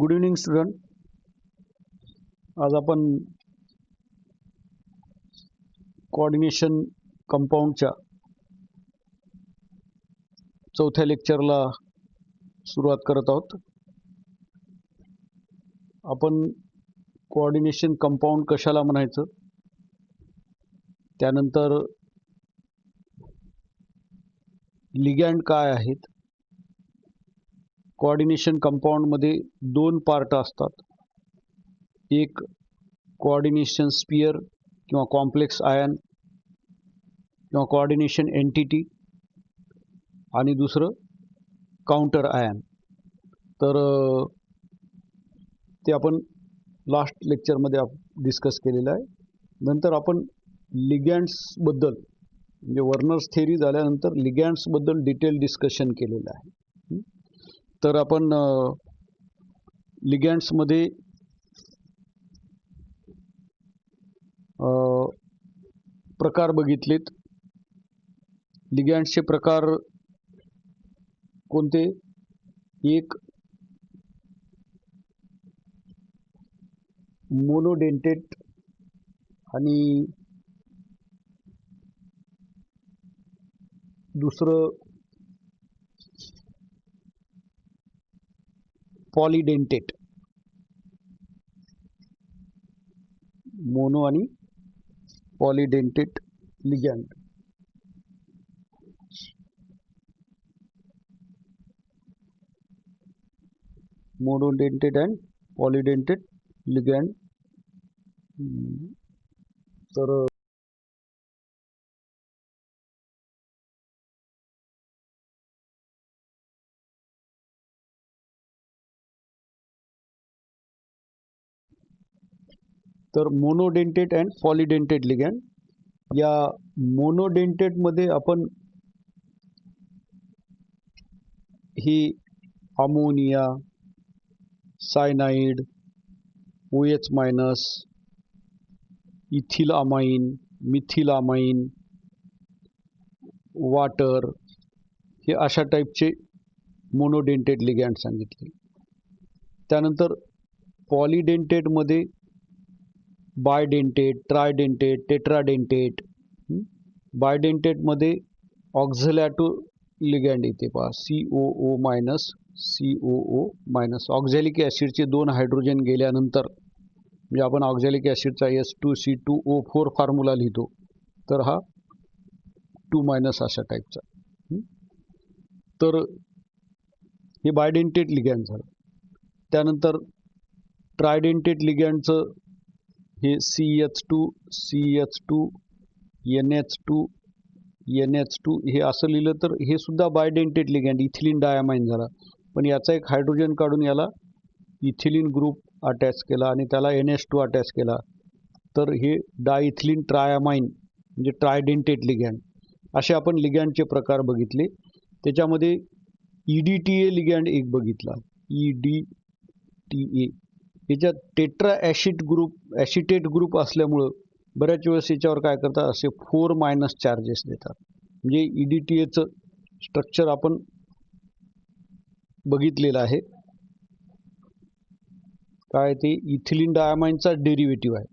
Good evening student. आज आपण coordination कंपाऊंडच्या चौथ्या लेक्चरला सुरुवात करत आहोत. आपण कोऑर्डिनेशन कंपाऊंड कशाला म्हणायचं, त्यानंतर लिगॅंड काय आहेत, कोऑर्डिनेशन कंपाऊंडमध्ये दोन पार्ट असतात, एक कोऑर्डिनेशन स्पियर किंवा कॉम्प्लेक्स आयन किंवा कोऑर्डिनेशन एंटिटी आणि दुसरं काउंटर आयन. तर ते आपण लास्ट लेक्चरमध्ये डिस्कस केलेलं आहे. नंतर आपण लिगॅंड्सबद्दल म्हणजे वर्नर्स थेरी झाल्यानंतर लिगॅंड्सबद्दल डिटेल डिस्कशन केलेलं आहे. तर आपण लिगॅंड्समध्ये प्रकार बघितलेत. लिगॅंड्सचे प्रकार कोणते? एक मोनोडेंटेट आणि दुसरं पॉलीडेंटेट. मोनो आणि polydentate ligand. Monodentate and polydentate ligand. तर मोनोडेंटेट अँड पॉलीडेंटेट लिगॅंड. या मोनोडेंटेटमध्ये आपण ही अमोनिया, सायनाइड, OH-, इथिलामाइन, मिथिलामाइन, वाटर हे अशा टाईपचे मोनोडेंटेट लिगॅंड सांगितले. त्यानंतर पॉलीडेंटेटमध्ये बायडेंटेट, ट्रायडेंटेट, टेट्राडेंटेट. बायडेंटेटमध्ये ऑक्झॅलॅटो लिगॅंड येते पहा, COO-, COO-. ऑक्झॅलिक ॲसिडचे 2 हायड्रोजन गेल्यानंतर म्हणजे आपण ऑक्झॅलिक ॲसिडचा S2C2O4 फॉर्म्युला लिहितो, तर हा 2- अशा टाईपचा. तर हे बायडेंटेट लिगॅंड झालं. त्यानंतर ट्रायडेंटेट लिगॅंडचं हे CH2, CH2, NH2, NH2 हे असं लिहिलं तर हे सुद्धा बायडेंटेट लिगॅंड, इथिलीन डायमाइन झाला. पण याचा एक हायड्रोजन काढून याला इथिलीन ग्रुप अटॅच केला आणि त्याला NH2 अटॅच केला, तर हे डायइथिलीन ट्रायमाइन म्हणजे ट्रायडेंटेट लिगॅंड. असे आपण लिगॅंडचे प्रकार बघितले. त्याच्यामध्ये EDTA लिगॅंड एक बघितला, EDTA. याच्यात टेट्रा ॲसिटेट ग्रुप असल्यामुळं बऱ्याच वेळेस याच्यावर काय करतात, असे 4- चार्जेस देतात. म्हणजे EDTAचं स्ट्रक्चर आपण बघितलेलं आहे. काय ते इथिलीन डायमाइनचा डेरिव्हेटिव्ह आहे.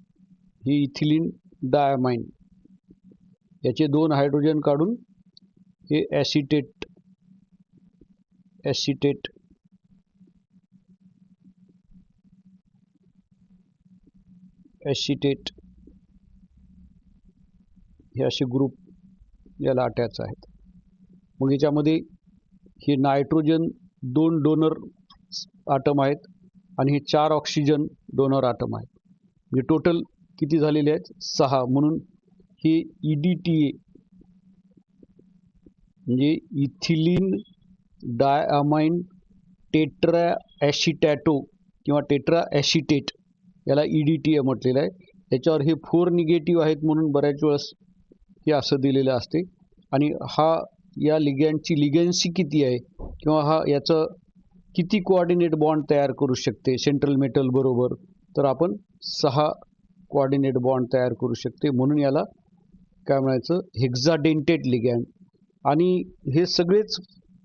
हे इथिलीन डायमाइन, याचे 2 हायड्रोजन काढून हे ॲसिटेट हे असे ग्रुप याला अटॅच आहेत. मग याच्यामध्ये हे नायट्रोजन 2 डोनर आटम आहेत आणि हे 4 ऑक्सिजन डोनर आटम आहेत. म्हणजे टोटल किती झालेले आहेत? 6. म्हणून हे EDTA म्हणजे इथिलीन डायअमाइन टेट्रा ॲसिटॅटो किंवा टेट्रा ॲसिटेट, याला EDTA म्हटलेलं आहे. त्याच्यावर हे 4 निगेटिव्ह आहेत म्हणून बऱ्याच वेळेस हे असं दिलेलं असते. आणि हा या लिगॅंडची लिगॅन्सी किती आहे किंवा हा याचं किती कोऑर्डिनेट बॉन्ड तयार करू शकते सेंट्रल मेटल बरोबर, तर आपण 6 कोऑर्डिनेट बॉन्ड तयार करू शकते. म्हणून याला काय म्हणायचं? Hexadentate ligand. आणि हे सगळेच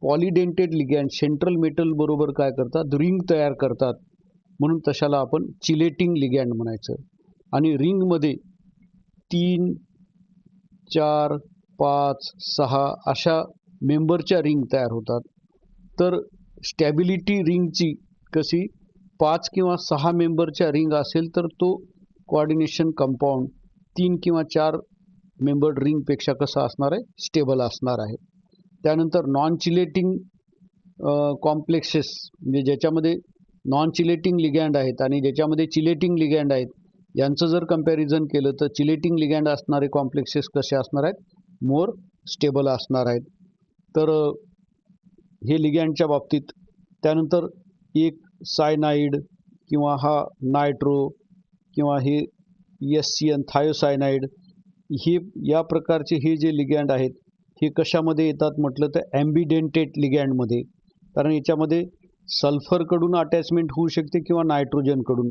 पॉलीडेंटेट लिगॅंड सेंट्रल मेटल बरोबर काय करतात? रिंग तयार करतात. म्हणून तशाला आपण चिलेटिंग लिगँड म्हणायचं. आणि रिंगमध्ये 3, 4, 5, 6 अशा मेंबरच्या रिंग तयार होतात. तर स्टॅबिलिटी रिंगची कशी 5 किंवा 6 मेंबरच्या रिंग असेल तर तो कोऑर्डिनेशन कंपाऊंड 3 किंवा 4 मेंबर्ड रिंगपेक्षा कसा असणार आहे, स्टेबल असणार आहे. त्यानंतर नॉन चिलेटिंग कॉम्प्लेक्सेस म्हणजे ज्याच्यामध्ये नॉन चिलेटिंग लिगँड आहेत आणि ज्याच्यामध्ये चिलेटिंग लिगँड आहेत यांचं जर कंपॅरिझन केलं तर चिलेटिंग लिगँड असणारे कॉम्प्लेक्सेस कसे असणार आहेत, मोर स्टेबल असणार आहेत. तर हे लिगँडच्या बाबतीत. त्यानंतर एक सायनाइड किंवा हा नायट्रो किंवा हे SCN थायोसायनाइड हे या प्रकारचे हे जे लिगँड आहेत हे कशामध्ये येतात म्हटलं तर ॲम्बिडेंटेट लिगँडमध्ये. कारण याच्यामध्ये सल्फरकडून अटॅचमेंट होऊ शकते किंवा नायट्रोजनकडून.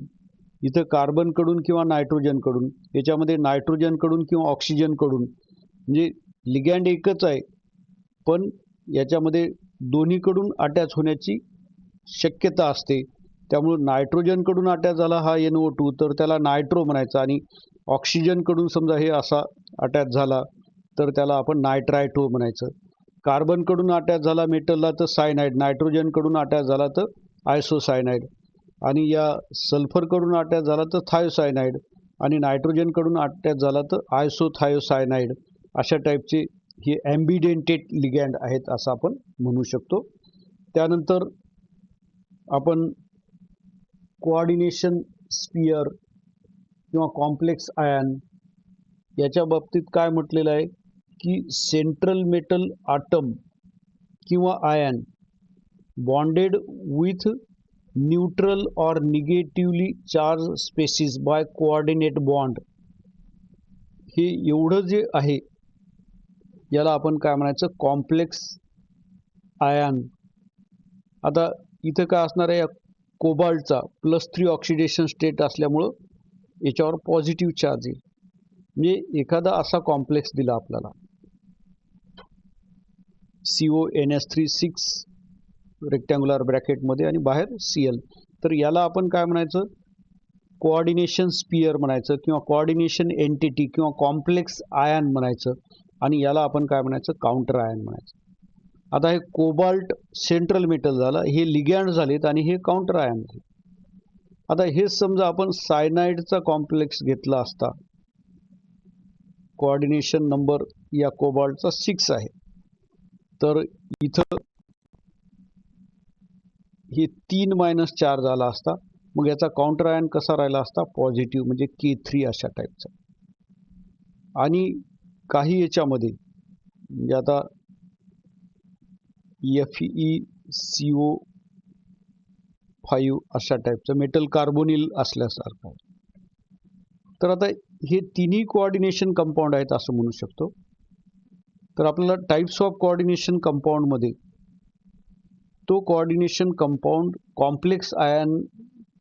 इथं कार्बनकडून किंवा नायट्रोजनकडून, याच्यामध्ये नायट्रोजनकडून किंवा ऑक्सिजनकडून. म्हणजे लिगँड एकच आहे पण याच्यामध्ये दोन्हीकडून अटॅच होण्याची शक्यता असते. त्यामुळे नायट्रोजनकडून अटॅच झाला हा NO2 तर त्याला नायट्रो म्हणायचं, आणि ऑक्सिजनकडून समजा हे असा अटॅच झाला तर त्याला आपण नायट्रायटो म्हणायचं. कार्बनकडून अटॅच झाला मेटलला तर सायनाइड, नायट्रोजनकडून अटॅच झाला तर आयसोसायनाइड, आणि या सल्फरकडून अटॅच झाला तर थायोसायनाइड, आणि नायट्रोजनकडून अटॅच झाला तर आयसोथायोसायनाइड. अशा टाईपचे हे ॲम्बिडेंटेट लिगँड आहेत असं आपण म्हणू शकतो. त्यानंतर आपण कोऑर्डिनेशन स्पियर किंवा कॉम्प्लेक्स आयन याच्या बाबतीत काय म्हटलेलं आहे की सेंट्रल मेटल आटम किंवा ion bonded with neutral or negatively charge species by coordinate bond. हे एवढं जे आहे याला आपण काय म्हणायचं, कॉम्प्लेक्स आयन. आता इथं काय असणार आहे, कोबाल्टचा +3 ऑक्सिडेशन स्टेट असल्यामुळं याच्यावर पॉझिटिव्ह चार्ज येईल. म्हणजे एखादा असा कॉम्प्लेक्स दिला आपल्याला CONH3 6 रेक्टँग्युलर ब्रॅकेटमध्ये आणि बाहेर Cl, तर याला आपण काय म्हणायचं, कोऑर्डिनेशन स्पियर म्हणायचं किंवा कोऑर्डिनेशन एंटिटी किंवा कॉम्प्लेक्स आयन म्हणायचं, आणि याला आपण काय म्हणायचं, काउंटर आयन म्हणायचं. आता हे कोबाल्ट सेंट्रल मेटल झालं, हे लिगँड झालेत आणि हे काउंटर आयन झाले. आता हे समजा आपण सायनाइडचा कॉम्प्लेक्स घेतला असता, कोऑर्डिनेशन नंबर या कोबाल्टचा 6 आहे, तर इथं हे 3 - चार्ज आला असता. मग याचा काउंटर आयन कसा राहिला असता, पॉझिटिव्ह, म्हणजे K3 अशा टाईपचा. आणि काही याच्यामध्ये म्हणजे आता FeCO5 अशा टाईपचं मेटल कार्बोनिल असल्यासारखं. तर आता हे तिन्ही कोऑर्डिनेशन कंपाऊंड आहेत असं म्हणू शकतो. तर आपल्याला टाईप्स ऑफ कोऑर्डिनेशन कंपाऊंडमध्ये तो कोऑर्डिनेशन कंपाऊंड कॉम्प्लेक्स आयन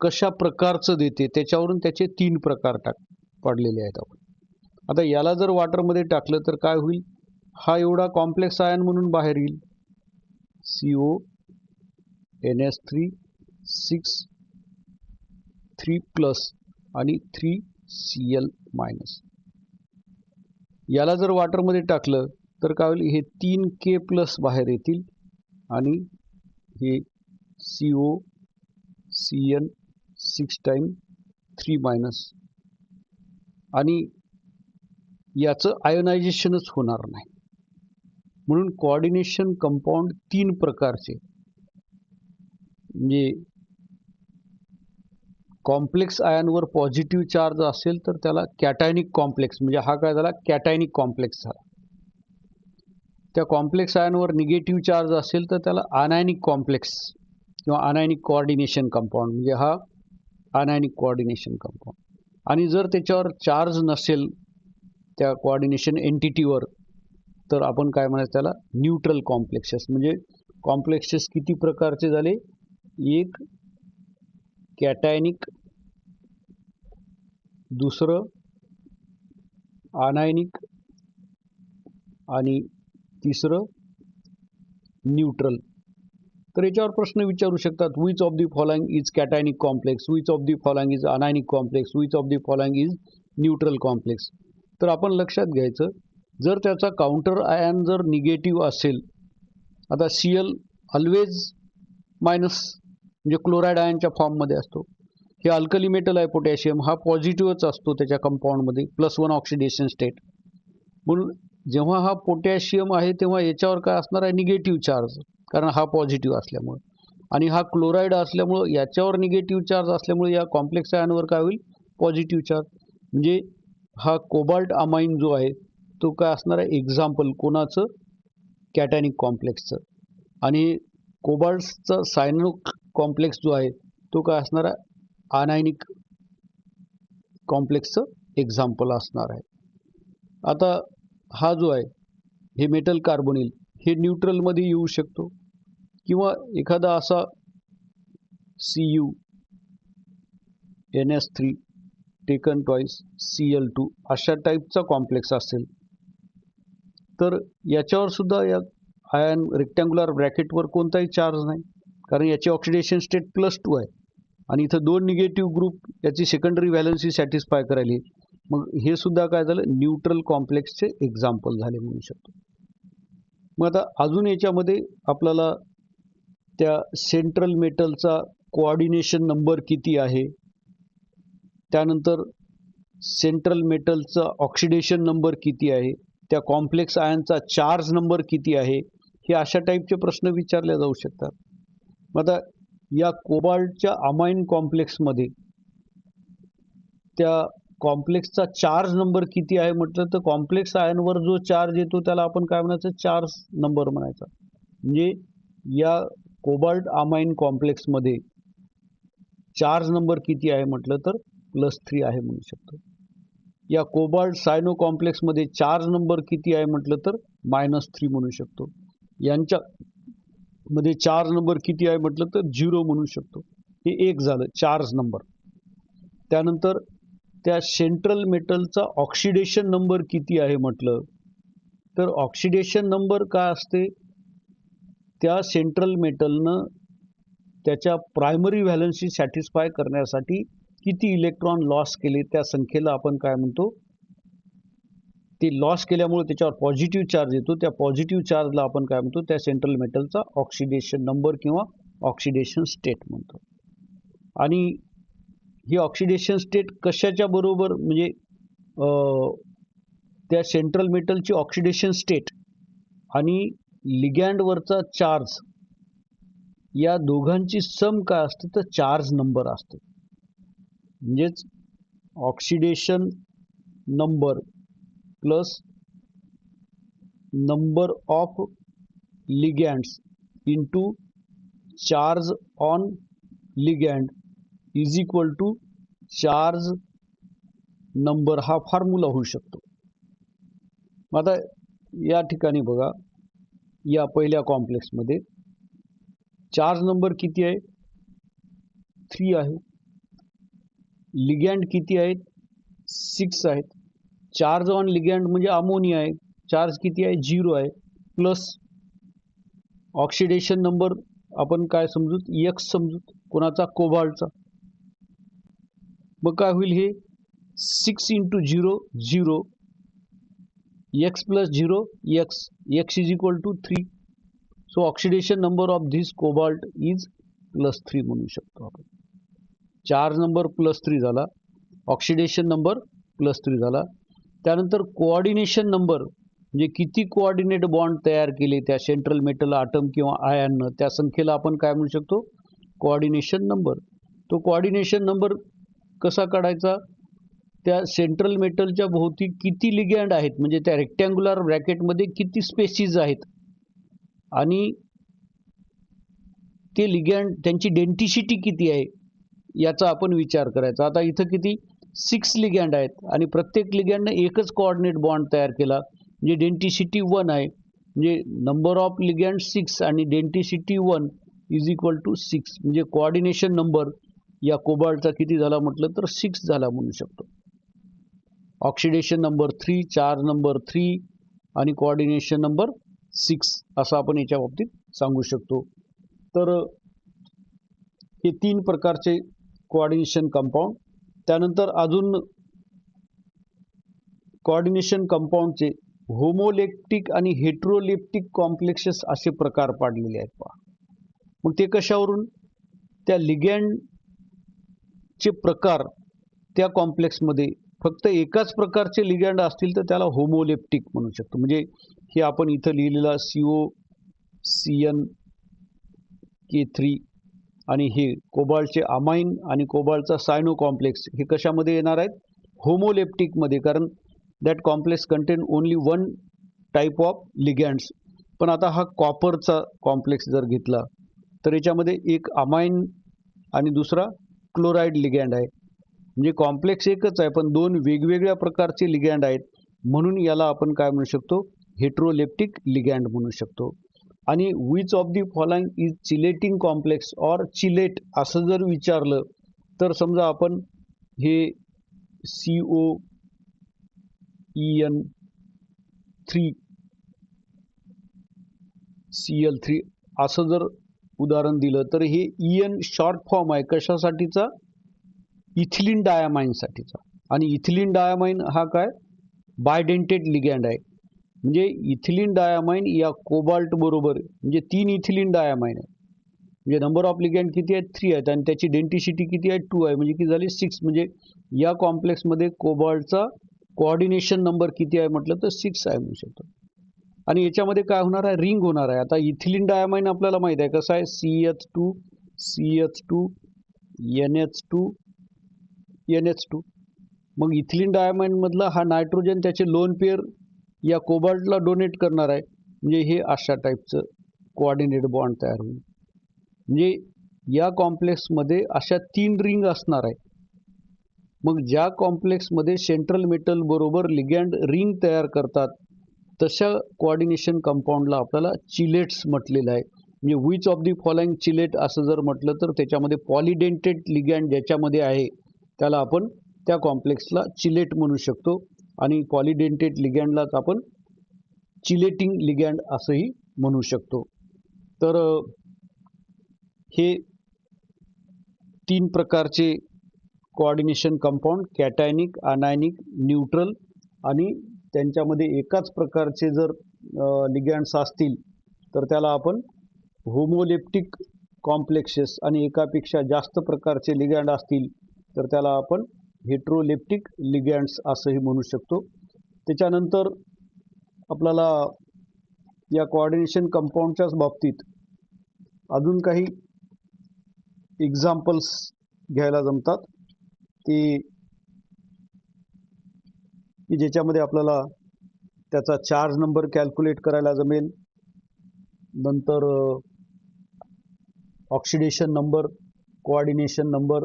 कशा प्रकारचं देते त्याच्यावरून त्याचे 3 प्रकार पडलेले आहेत. आता याला जर वॉटरमध्ये टाकलं तर काय होईल, हा एवढा कॉम्प्लेक्स आयन म्हणून बाहेर येईल, CONH3 6 3+ आणि 3Cl-. याला जर वॉटरमध्ये टाकलं तर काय होईल, हे 3K+ बाहेर येतील आणि हे COCN 6 टाइम 3- आणि याचं आयोनायझेशनच होणार नाही. म्हणून कोऑर्डिनेशन कंपाऊंड 3 प्रकारचे, म्हणजे कॉम्प्लेक्स आयनवर पॉझिटिव्ह चार्ज असेल तर त्याला कॅटायनिक कॉम्प्लेक्स, म्हणजे हा काय झाला, कॅटायनिक कॉम्प्लेक्स झाला. त्या कॉम्प्लेक्स आयनवर निगेटिव्ह चार्ज असेल तर त्याला अनायनिक कॉम्प्लेक्स किंवा अनायनिक कोऑर्डिनेशन कंपाऊंड, म्हणजे हा अनायनिक कोऑर्डिनेशन कंपाऊंड. आणि जर त्याच्यावर चार्ज नसेल त्या कोऑर्डिनेशन एंटिटीवर तर आपण काय म्हणायचं, त्याला न्यूट्रल कॉम्प्लेक्सेस. म्हणजे कॉम्प्लेक्सेस किती प्रकारचे झाले, एक कॅटायनिक, दुसरं अनायनिक आणि तिसरं न्यूट्रल. तर याच्यावर प्रश्न विचारू शकतात, which of the following is cationic complex, which of the following is anionic complex, which of the following is neutral complex. तर आपण लक्षात घ्यायचं, जर त्याचा काउंटर आयन जर निगेटिव्ह असेल, आता Cl ऑलवेज मायनस म्हणजे क्लोराईड आयनच्या फॉर्ममध्ये असतो. हे अल्कली मेटल आहे पोटॅशियम, हा पॉझिटिव्हच असतो त्याच्या कंपाऊंडमध्ये, +1 ऑक्सिडेशन स्टेट. म्हणून जेव्हा हा पोटॅशियम आहे तेव्हा याच्यावर काय असणार आहे, निगेटिव्ह चार्ज, कारण हा पॉझिटिव्ह असल्यामुळे. आणि हा क्लोराईड असल्यामुळं याच्यावर निगेटिव्ह चार्ज असल्यामुळे या कॉम्प्लेक्स आयनवर काय होईल, पॉझिटिव्ह चार्ज. म्हणजे हा कोबाल्ट अमाइन जो आहे तो काय असणार आहे, एक्झाम्पल कोणाचं, कॅटॅनिक कॉम्प्लेक्सचं. आणि कोबाल्टचा सायनो कॉम्प्लेक्स जो आहे तो काय असणार आहे, अनायनिक कॉम्प्लेक्सचं एक्झाम्पल असणार आहे. आता हा जो आहे हे मेटल कार्बोनिल हे न्यूट्रलमध्ये येऊ शकतो, किंवा एखादा असा CuNS3 टेकन ट्वाईस Cl2 अशा टाईपचा कॉम्प्लेक्स असेल तर याच्यावर सुद्धा या आयन रेक्टँग्युलर ब्रॅकेटवर कोणताही चार्ज नाही, कारण याची ऑक्सिडेशन स्टेट +2 आहे आणि इथं 2 निगेटिव्ह ग्रुप याची सेकंडरी व्हॅलन्सी सॅटिस्फाय करायली. मग हे सुद्धा काय झालं, न्यूट्रल कॉम्प्लेक्सचे एक्झाम्पल झाले म्हणू शकतो. मग आता अजून याच्यामध्ये आपल्याला त्या सेंट्रल मेटलचा कोऑर्डिनेशन नंबर किती आहे, त्यानंतर सेंट्रल मेटलचा ऑक्सिडेशन नंबर किती आहे, त्या कॉम्प्लेक्स आयनचा चार्ज नंबर किती आहे, हे अशा टाईपचे प्रश्न विचारले जाऊ शकतात. मग आता या कोबाल्टच्या अमाइन कॉम्प्लेक्समध्ये त्या कॉम्प्लेक्सचा चार्ज नंबर किती आहे म्हटलं तर कॉम्प्लेक्स आयनवर जो चार्ज येतो त्याला आपण काय म्हणायचं, चार्ज नंबर म्हणायचा. म्हणजे या कोबाल्ट अमाइन कॉम्प्लेक्समध्ये चार्ज नंबर किती आहे म्हटलं तर +3 आहे म्हणू शकतो. या कोबाल्ट सायनो कॉम्प्लेक्समध्ये चार्ज नंबर किती आहे म्हटलं तर -3 म्हणू शकतो. यांच्या मध्ये चार्ज नंबर किती आहे म्हटलं तर 0 म्हणू शकतो. हे एक झालं चार्ज नंबर. त्यानंतर त्या सेंट्रल मेटलचा ऑक्सिडेशन नंबर किती आहे म्हटलं तर ऑक्सिडेशन नंबर काय असते, त्या सेंट्रल मेटलनं त्याच्या प्रायमरी व्हॅलन्सी सॅटिस्फाय करण्यासाठी किती इलेक्ट्रॉन लॉस केले त्या संख्येला आपण काय म्हणतो, ते लॉस केल्यामुळे त्याच्यावर पॉझिटिव्ह चार्ज येतो, त्या पॉझिटिव्ह चार्जला आपण काय म्हणतो, त्या सेंट्रल मेटलचा ऑक्सिडेशन नंबर किंवा ऑक्सिडेशन स्टेट म्हणतो. आणि ही ऑक्सिडेशन स्टेट कशाच्या बरोबर, म्हणजे त्या सेंट्रल मेटलची ऑक्सिडेशन स्टेट आणि लिगँडवरचा चार्ज या दोघांची सम काय असते तर चार्ज नंबर असते. म्हणजेच oxidation number plus number of ligands into charge on ligand is equal to charge number, हा फॉर्म्युला होऊ शकतो. आता या ठिकाणी बघा, या पहिल्या कॉम्प्लेक्समध्ये चार्ज नंबर किती आहे, 3 आहे. लिगँड किती आहेत, 6 आहेत. चार्ज ऑन लिगँड म्हणजे अमोनिया आहे, चार्ज किती आहे, 0 आहे. प्लस ऑक्सिडेशन नंबर आपण काय समजूत, X समजूत, कोणाचा, कोबाल्टचा. मग काय होईल, हे 6 × 0 0, X + 0 X, X is equal to 3. So oxidation number of this cobalt is +3 म्हणू शकतो आपण. चार्ज नंबर +3 झाला, ऑक्सिडेशन नंबर +3 झाला. त्यानंतर कोऑर्डिनेशन नंबर म्हणजे किती कोऑर्डिनेट बॉन्ड तयार केले त्या सेंट्रल मेटल आटम किंवा आयननं, त्या संख्येला आपण काय म्हणू शकतो, कोऑर्डिनेशन नंबर. तो कोऑर्डिनेशन नंबर कसा काढायचा, त्या सेंट्रल मेटलच्या भोवती किती लिगँड आहेत, म्हणजे त्या रेक्टँग्युलर ब्रॅकेटमध्ये किती स्पेसीज आहेत आणि ते लिगँड त्यांची डेन्सिटी किती आहे याचा आपण विचार करायचा. आता इथं किती, 6 लिगँड आहेत आणि प्रत्येक लिगँडनं एकच कोऑर्डिनेट बॉन्ड तयार केला, म्हणजे डेन्सिटी 1 आहे. म्हणजे नंबर ऑफ लिगँड 6 आणि डेन्सिटी 1 इज इक्वल टू 6. म्हणजे कोऑर्डिनेशन नंबर या कोबाल्टचा किती झाला म्हटलं तर 6 झाला म्हणू शकतो. ऑक्सिडेशन नंबर 3, चार्ज नंबर 3 आणि कोऑर्डिनेशन नंबर 6 असं आपण याच्या बाबतीत सांगू शकतो. तर हे 3 प्रकारचे कोऑर्डिनेशन कंपाऊंड. त्यानंतर अजून कोऑर्डिनेशन कंपाऊंडचे होमोलेप्टिक आणि हेट्रोलेप्टिक कॉम्प्लेक्सेस असे प्रकार पाडलेले आहेत पहा. मग ते कशावरून? त्या लिगँडचे प्रकार त्या कॉम्प्लेक्समध्ये फक्त एकाच प्रकारचे लिगँड असतील तर त्याला होमोलेप्टिक म्हणू शकतो. म्हणजे हे आपण इथं लिहिलेला COCN-K3 आणि हे कोबाल्टचे अमाइन आणि कोबाल्टचा सायनो कॉम्प्लेक्स हे कशामध्ये येणार आहेत? होमोलेप्टिकमध्ये, कारण that complex contain only one type of ligands. पण आता हा कॉपरचा कॉम्प्लेक्स जर घेतला तर याच्यामध्ये एक अमाइन आणि दुसरा क्लोराईड लिगँड आहे. म्हणजे कॉम्प्लेक्स एकच आहे पण दोन वेगवेगळ्या प्रकारचे लिगँड आहेत, म्हणून याला आपण काय म्हणू शकतो? हेट्रोलेप्टिक लिगँड म्हणू शकतो. आणि which of the following is chelating complex or chelate असं जर विचारलं तर समजा आपण हे COEN3 असं जर उदाहरण दिलं तर हे EN शॉर्ट फॉर्म आहे कशासाठीचा? इथिलीन डायमाइनसाठीचा. आणि इथिलीन डायमाइन हा काय? बायडेंटेड लिगँड आहे. म्हणजे इथिलीन डायमाइन या कोबाल्ट बरोबर, म्हणजे 3 इथिलीन डायमाइन आहे. म्हणजे नंबर ऑफ लिगँड किती आहेत? 3 आहेत आणि त्याची डेन्सिटी किती आहे? 2 आहे. म्हणजे किती झाली? 6. म्हणजे या कॉम्प्लेक्समध्ये कोबाल्टचा कोऑर्डिनेशन नंबर किती आहे म्हटलं तर 6 आहे म्हणू शकतो. आणि याच्यामध्ये काय होणार आहे? रिंग होणार आहे. आता इथिलीन डायमाइन आपल्याला माहित आहे कसं आहे? CH2 CH2 NH2 NH2. मग इथिलीन डायमाइन मधला हा नायट्रोजन त्याचे लोन पेअर या कोबाल्टला डोनेट करणार आहे. म्हणजे हे अशा टाईपचं कोऑर्डिनेट बॉन्ड तयार होईल. म्हणजे या कॉम्प्लेक्समध्ये अशा 3 रिंग असणार आहे. मग ज्या कॉम्प्लेक्समध्ये सेंट्रल मेटल बरोबर लिगँड रिंग तयार करतात तशा कोऑर्डिनेशन कंपाऊंडला आपल्याला चिलेट्स म्हटलेलं आहे. म्हणजे which of the following chelate असं जर म्हटलं तर त्याच्यामध्ये पॉलिडेंटेड लिगँड ज्याच्यामध्ये आहे त्याला आपण त्या कॉम्प्लेक्सला चिलेट म्हणू शकतो. आणि पॉलिडेंटेड लिगँडलाच आपण चिलेटिंग लिगँड असंही म्हणू शकतो. तर हे 3 प्रकारचे कोऑर्डिनेशन कंपाऊंड कॅटायनिक, अनायनिक, न्यूट्रल आणि त्यांच्यामध्ये एकाच प्रकारचे जर लिगँड्स असतील तर त्याला आपण होमोलेप्टिक कॉम्प्लेक्सेस आणि एकापेक्षा जास्त प्रकारचे लिगँड असतील तर त्याला आपण हेट्रोलेप्टिक लिगँड्स असंही म्हणू शकतो. त्याच्यानंतर आपल्याला या कोऑर्डिनेशन कंपाऊंडच्याच बाबतीत अजून काही एक्झाम्पल्स घ्यायला जमतात की ज्याच्यामध्ये आपल्याला त्याचा चार्ज नंबर कॅल्क्युलेट करायला जमेल, नंतर ऑक्सिडेशन नंबर, कोऑर्डिनेशन नंबर.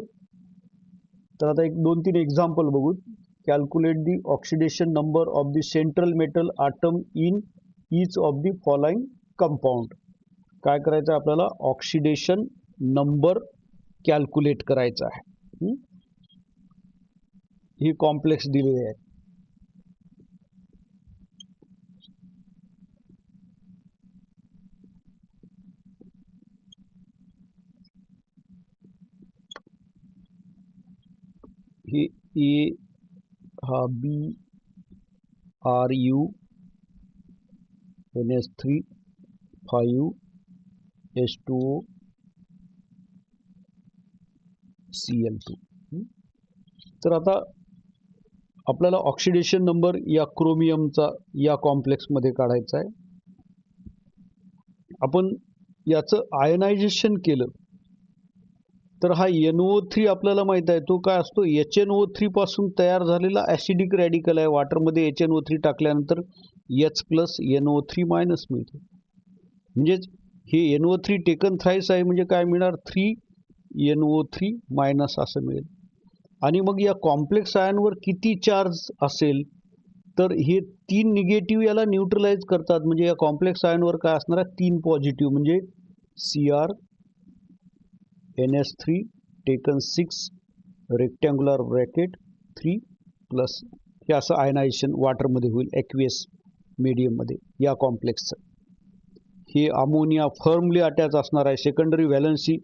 तर आता एक 2-3 एक्झाम्पल बघू. Calculate the oxidation number of the central metal atom in each of the following compound. काय करायचं आहे आपल्याला? ऑक्सिडेशन नंबर कॅल्क्युलेट करायचा आहे. ही कॉम्प्लेक्स दिलेली आहे. ही ए हा BRU NH3 5 H2O Cl2. तर आता आपल्याला ऑक्सिडेशन नंबर या क्रोमियमचा या कॉम्प्लेक्समध्ये काढायचा आहे. आपण याचं आयनायझेशन केलं तर हा NO3 आपल्याला माहित आहे तो काय असतो? HNO3 पासून तयार झालेला ॲसिडिक रॅडिकल आहे. वॉटरमध्ये HNO3 टाकल्यानंतर H+NO3- मिळते. म्हणजेच हे NO3 टेकन थ्राईस आहे म्हणजे काय मिळणार? 3NO3- असं मिळेल. आणि मग या कॉम्प्लेक्स आयनवर किती चार्ज असेल तर हे 3 निगेटिव्ह याला न्यूट्रलाइज करतात. म्हणजे या कॉम्प्लेक्स आयनवर काय असणार आहे? 3 पॉझिटिव्ह म्हणजे Cr NH3 taken 6 rectangular bracket 3+ हे असं आयनायझेशन वॉटरमध्ये होईल ॲक्वियस मीडियममध्ये या कॉम्प्लेक्सचं. हे अमोनिया फर्मली अटॅच असणार आहे, सेकंडरी व्हॅलन्सी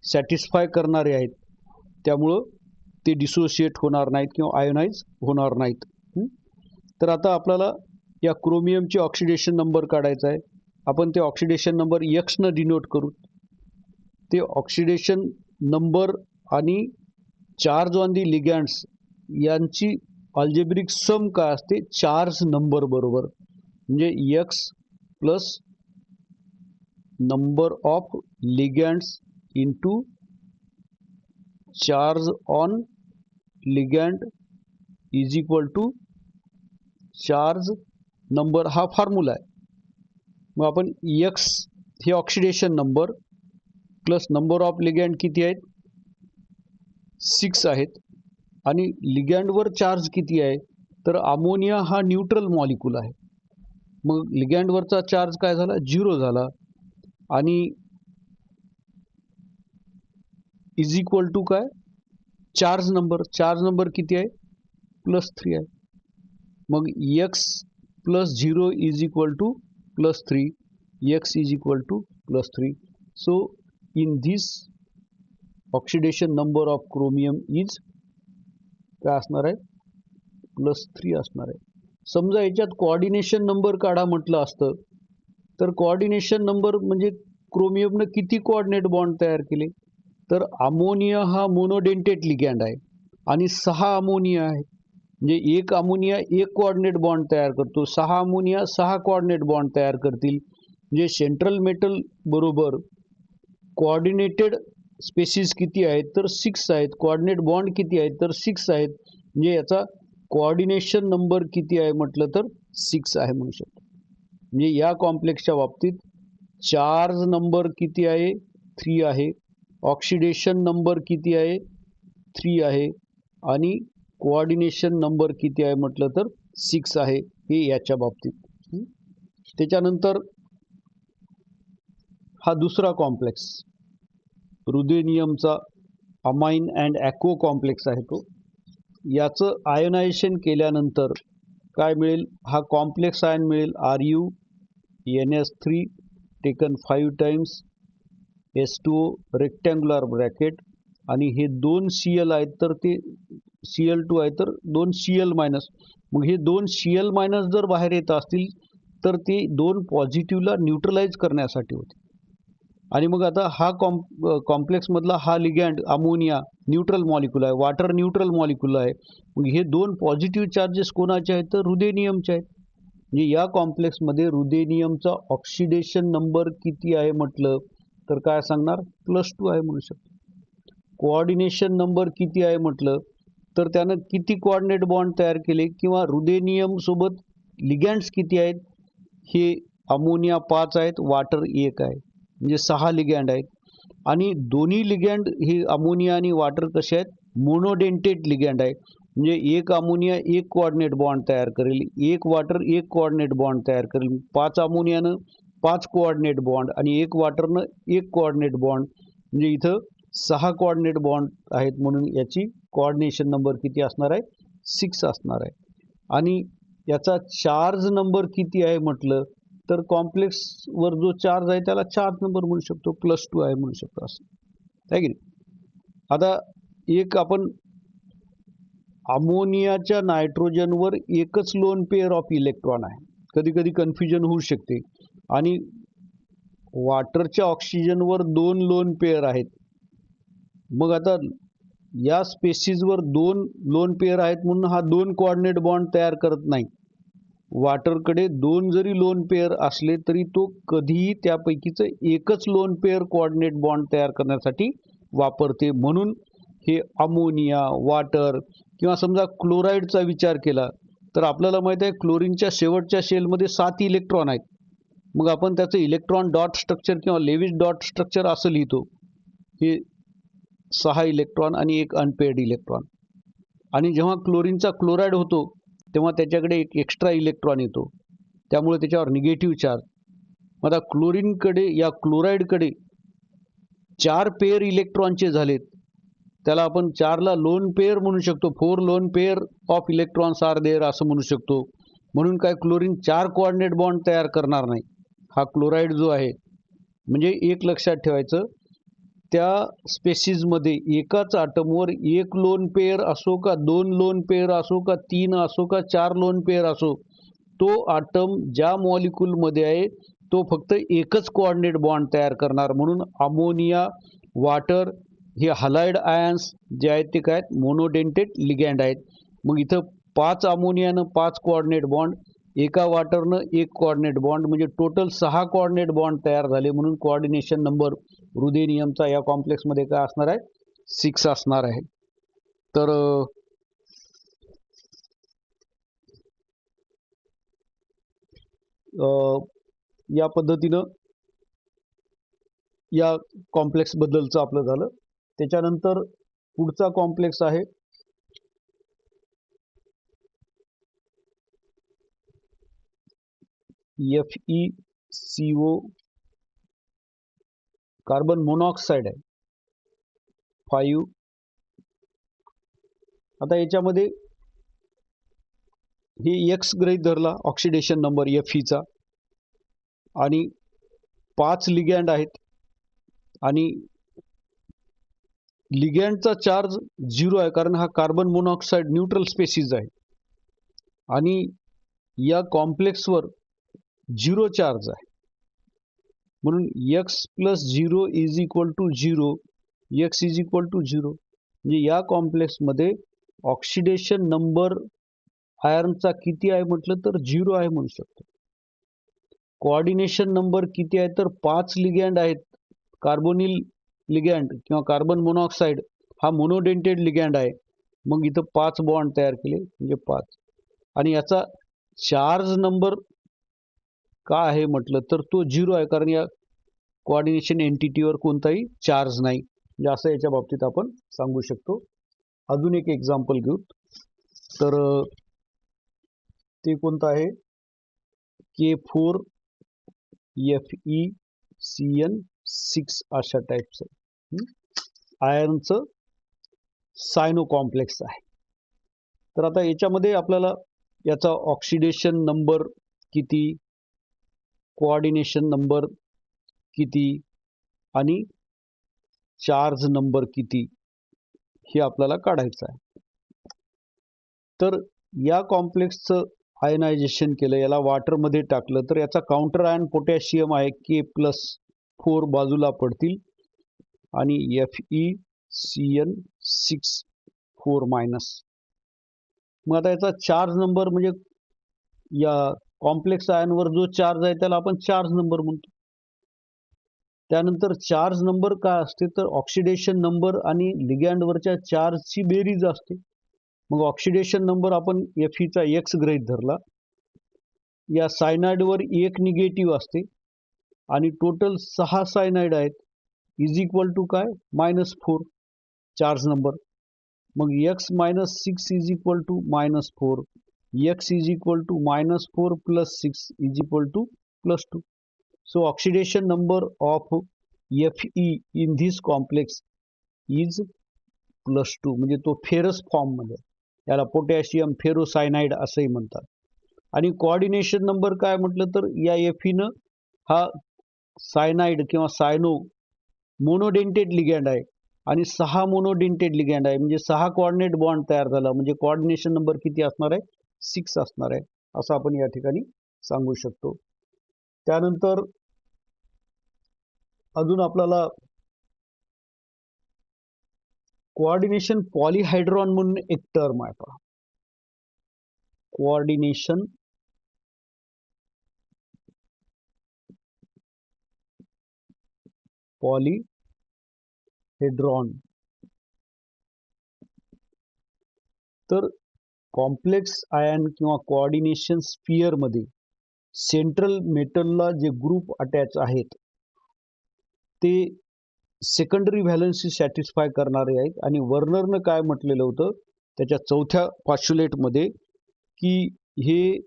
सॅटिस्फाय करणारे आहेत, त्यामुळं ते डिसोशिएट होणार नाहीत किंवा आयोनाइज होणार नाहीत. तर आता आपल्याला या क्रोमियमचे ऑक्सिडेशन नंबर काढायचा आहे. आपण ते ऑक्सिडेशन नंबर एक्सनं डिनोट करू. ते ऑक्सिडेशन नंबर आणि चार्ज ऑन दी लिगँड्स यांची अल्जेब्रिक सम काय असते, चार्ज नंबर बरोबर, म्हणजे x plus number of ligands into charge on ligand is equal to charge number, हा फॉर्म्युला आहे. मग आपण एक्स हे oxidation number plus number of ligand किती आहेत, 6 आहेत, आणि लिगँडवर चार्ज किती आहे, तर अमोनिया हा न्यूट्रल मॉलिक्यूल आहे. मग लिगँडवरचा चार्ज काय झाला, 0 झाला, आणि इज इक्वल टू काय, चार्ज नंबर किती आहे, +3 आहे. मग x plus 0 is equal to +3, x is equal to +3. So in this oxidation number of chromium is काय असणार आहे, +3 असणार आहे. समजा याच्यात कोऑर्डिनेशन नंबर काढा म्हटलं असतं, तर कोऑर्डिनेशन नंबर म्हणजे क्रोमियमनं किती कोऑर्डिनेट बॉन्ड तयार केले, तर अमोनिया हा मोनोडेंटेट लिगँड आहे आणि 6 अमोनिया आहे, म्हणजे एक अमोनिया एक कोऑर्डिनेट बॉन्ड तयार करतो, 6 अमोनिया 6 कोऑर्डिनेट बॉन्ड तयार करतील. म्हणजे सेंट्रल मेटल बरोबर कोऑर्डिनेटेड स्पेसिस किती आहेत, तर 6 आहेत. कोऑर्डिनेट बॉन्ड किती आहेत, तर 6 आहेत. म्हणजे याचा कोऑर्डिनेशन नंबर किती आहे म्हटलं तर 6 आहे म्हणू शकतो. म्हणजे या कॉम्प्लेक्सच्या बाबतीत चार्ज नंबर किती आहे, 3 आहे, ऑक्सिडेशन नंबर किती आहे, 3 आहे, आणि कोऑर्डिनेशन नंबर किती आहे म्हटलं तर 6 आहे. हे याच्या बाबतीत. त्याच्यानंतर हा दुसरा कॉम्प्लेक्स रुदेनियमचा अमाइन अँड ॲक्वो कॉम्प्लेक्स आहे तो. याचं आयोनायझेशन केल्यानंतर काय मिळेल, हा कॉम्प्लेक्स आयन मिळेल RuNS3 taken 5 times H2O rectangular bracket, आणि हे 2 Cl आहेत तर ते Cl2 आहे तर 2 Cl मायनस. मग हे 2 Cl मायनस जर बाहेर येत असतील तर ते 2 पॉझिटिव्हला न्यूट्रलाइज करण्यासाठी होते. आणि मग आता हा कॉम्प्लेक्समधला हा लिगँड अमोनिया न्यूट्रल मॉलिक्यूल आहे, वॉटर न्यूट्रल मॉलिक्यूल आहे. मग हे 2 पॉझिटिव्ह चार्जेस कोणाचे आहेत, तर रुदेनियमचे आहेत. म्हणजे या कॉम्प्लेक्समध्ये रुदेनियमचा ऑक्सिडेशन नंबर किती आहे म्हटलं तर काय सांगणार, +2 आहे म्हणू शकतो. कोऑर्डिनेशन नंबर किती आहे म्हटलं तर त्यानं किती कोऑर्डिनेट बॉन्ड तयार केले, किंवा रुदेनियम सोबत लिगँड्स किती आहेत, हे अमोनिया 5 आहेत, वॉटर 1 आहे, म्हणजे 6 लिगँड आहेत. आणि दोन्ही लिगँड हे अमोनिया आणि वॉटर कसे आहेत, मोनोडेंटेट लिगँड आहे. म्हणजे एक अमोनिया एक कोऑर्डिनेट बॉन्ड तयार करेल, एक वॉटर एक कोऑर्डिनेट बॉन्ड तयार करेल. 5 अमोनियानं 5 कोऑर्डिनेट बॉन्ड आणि एक वॉटरनं एक कोऑर्डिनेट बॉन्ड, म्हणजे इथं 6 कोऑर्डिनेट बॉन्ड आहेत. म्हणून याची कोऑर्डिनेशन नंबर किती असणार आहे, 6 असणार आहे. आणि याचा चार्ज नंबर किती आहे म्हटलं तर कॉम्प्लेक्सवर जो चार्ज आहे त्याला चार्ज नंबर म्हणू शकतो, +2 आहे म्हणू शकतो, असं आहे की नाही. आता एक आपण अमोनियाच्या नायट्रोजनवर एकच लोन पेअर ऑफ इलेक्ट्रॉन आहे, कधी कधी कन्फ्युजन होऊ शकते. आणि वॉटरच्या ऑक्सिजनवर 2 लोन पेअर आहेत. मग आता या स्पेसिसवर 2 लोन पेअर आहेत म्हणून हा 2 कोऑर्डिनेट बॉन्ड तयार करत नाही. वॉटरकडे 2 जरी लोन पेअर असले तरी तो कधीही त्यापैकीचं एकच लोन पेअर कोऑर्डिनेट बॉन्ड तयार करण्यासाठी वापरते. म्हणून हे अमोनिया, वॉटर, किंवा समजा क्लोराईडचा विचार केला तर आपल्याला माहिती आहे क्लोरीनच्या शेवटच्या शेलमध्ये 7 इलेक्ट्रॉन आहेत. मग आपण त्याचं इलेक्ट्रॉन डॉट स्ट्रक्चर किंवा लेविस डॉट स्ट्रक्चर असं लिहितो, हे 6 इलेक्ट्रॉन आणि एक अनपेअर्ड इलेक्ट्रॉन. आणि जेव्हा क्लोरीनचा क्लोराईड होतो तेव्हा त्याच्याकडे एक एक्स्ट्रा इलेक्ट्रॉन येतो, त्यामुळे त्याच्यावर निगेटिव्ह चार्ज. मग आता क्लोरीनकडे या क्लोराईडकडे 4 पेअर इलेक्ट्रॉनचे झालेत, त्याला आपण 4ला लोन पेअर म्हणू शकतो, 4 lone pair of electrons are there असं म्हणू शकतो. म्हणून काय क्लोरीन 4 कोऑर्डिनेट बॉन्ड तयार करणार नाही. हा क्लोराईड जो आहे, म्हणजे एक लक्षात ठेवायचं, त्या स्पेसिसमध्ये एकाच आटमवर एक लोन पेअर असो का 2 लोन पेअर असो का 3 असो का 4 लोन पेअर असो, तो आटम ज्या मॉलिक्यूलमध्ये आहे तो फक्त एकच कोऑर्डिनेट बॉन्ड तयार करणार. म्हणून अमोनिया, वॉटर हे हलाइड आयन्स जे आहेत ते काय आहेत, मोनोडेंटेट लिगँड आहेत. मग इथं 5 अमोनियानं 5 कोऑर्डिनेट बॉन्ड, एका वॉटरनं एक कोऑर्डिनेट बॉन्ड, म्हणजे टोटल 6 कोऑर्डिनेट बॉन्ड तयार झाले. म्हणून कोऑर्डिनेशन नंबर रुदेनियमचा या कॉम्प्लेक्समध्ये काय असणार आहे, 6 असणार आहे. तर या पद्धतीनं या कॉम्प्लेक्स बद्दलचं आपलं झालं. त्याच्यानंतर पुढचा कॉम्प्लेक्स आहे FeCO, कार्बन मोनॉक्साईड आहे 5. आता याच्यामध्ये हे एक्स गृहीत धरला ऑक्सिडेशन नंबर Feचा, आणि 5 लिगँड आहेत, आणि लिगँडचा चार्ज 0 आहे कारण हा कार्बन मोनॉक्साईड न्यूट्रल स्पेसिस आहे, आणि या कॉम्प्लेक्सवर 0 चार्ज आहे. म्हणून x + 0 = 0, x = 0. म्हणजे या कॉम्प्लेक्समध्ये ऑक्सिडेशन नंबर आयर्नचा किती आहे म्हटलं तर 0 आहे म्हणू शकतो. कोऑर्डिनेशन नंबर किती आहे तर 5 लिगँड आहेत. कार्बोनिल लिगँड किंवा कार्बन मोनॉक्साईड हा मोनोडेंटेड लिगँड आहे. मग इथं 5 बॉन्ड तयार केले म्हणजे 5. आणि याचा चार्ज नंबर का आहे म्हटलं तर तो 0 आहे कारण या कोऑर्डिनेशन एंटिटीवर कोणताही चार्ज नाही. म्हणजे असं याच्या बाबतीत आपण सांगू शकतो. अजून एक एक्झाम्पल घेऊ. तर ते कोणतं आहे, K4FeCN6 अशा टाईपचं आयर्नचं सायनो कॉम्प्लेक्स आहे. तर आता याच्यामध्ये आपल्याला याचा ऑक्सिडेशन नंबर किती, कोऑर्डिनेशन नंबर किती आणि चार्ज नंबर किती हे आपल्याला काढायचं आहे. तर या कॉम्प्लेक्सचं आयनायझेशन केलं, याला वॉटरमध्ये टाकलं तर याचा काउंटर आयन पोटॅशियम आहे K+4 बाजूला पडतील, आणि FeCN6 4-. मग आता याचा चार्ज नंबर म्हणजे या कॉम्प्लेक्स आयनवर जो चार्ज आहे त्याला आपण चार्ज नंबर म्हणतो. त्यानंतर चार्ज नंबर काय असते तर ऑक्सिडेशन नंबर आणि लिगँडवरच्या चार्जची बेरीज असते. मग ऑक्सिडेशन नंबर आपण Feचा x गृहीत धरला. या सायनाइडवर 1 निगेटिव्ह असते आणि टोटल 6 सायनाइड आहेत, = काय -4 चार्ज नंबर. मग x - 6 = -4, x = -4 + 6 = +2. So oxidation number of Fe in this complex is +2. म्हणजे तो फेरस फॉर्म मध्ये, याला पोटॅशियम फेरोसायनाइड असंही म्हणतात. आणि कोऑर्डिनेशन नंबर काय म्हटलं तर या Feनं हा सायनाइड किंवा सायनो मोनोडेंटेड लिगँड आहे आणि 6 मोनोडेंटेड लिगँड आहे, म्हणजे 6 कोऑर्डिनेट बॉन्ड तयार झाला. म्हणजे कोऑर्डिनेशन नंबर किती असणार आहे, 6 असणार आहे, असं आपण या ठिकाणी सांगू शकतो. त्यानंतर अजून आपल्याला कोऑर्डिनेशन पॉलीहायड्रॉन म्हणून एक टर्म आहे पहा. Coordination polyhedron. तर कॉम्प्लेक्स आयन किंवा कोऑर्डिनेशन स्फियर मध्ये सेंट्रल मेटलला जे ग्रुप अटॅच आहेत ते सेकंडरी व्हॅलन्सी सॅटिस्फाय करणारे आहेत. आणि वर्नरनं काय म्हटलेलं होतं त्याच्या 4थ्या पॉस्च्युलेटमध्ये की हे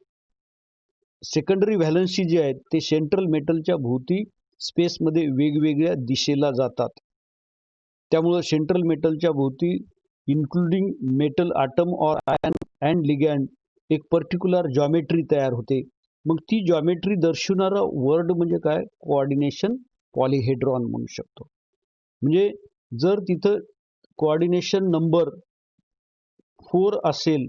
सेकंडरी व्हॅलन्सी जे आहेत ते सेंट्रल मेटलच्या भोवती स्पेसमध्ये वेगवेगळ्या दिशेला जातात. त्यामुळे सेंट्रल मेटलच्या भोवती including metal atom or ion and ligand एक पर्टिक्युलर जॉमेट्री तयार होते. मग ती जॉमेट्री दर्शवणारा वर्ड म्हणजे काय, कोऑर्डिनेशन पॉलीहेड्रॉन म्हणू शकतो. म्हणजे जर तिथं कोऑर्डिनेशन नंबर 4 असेल,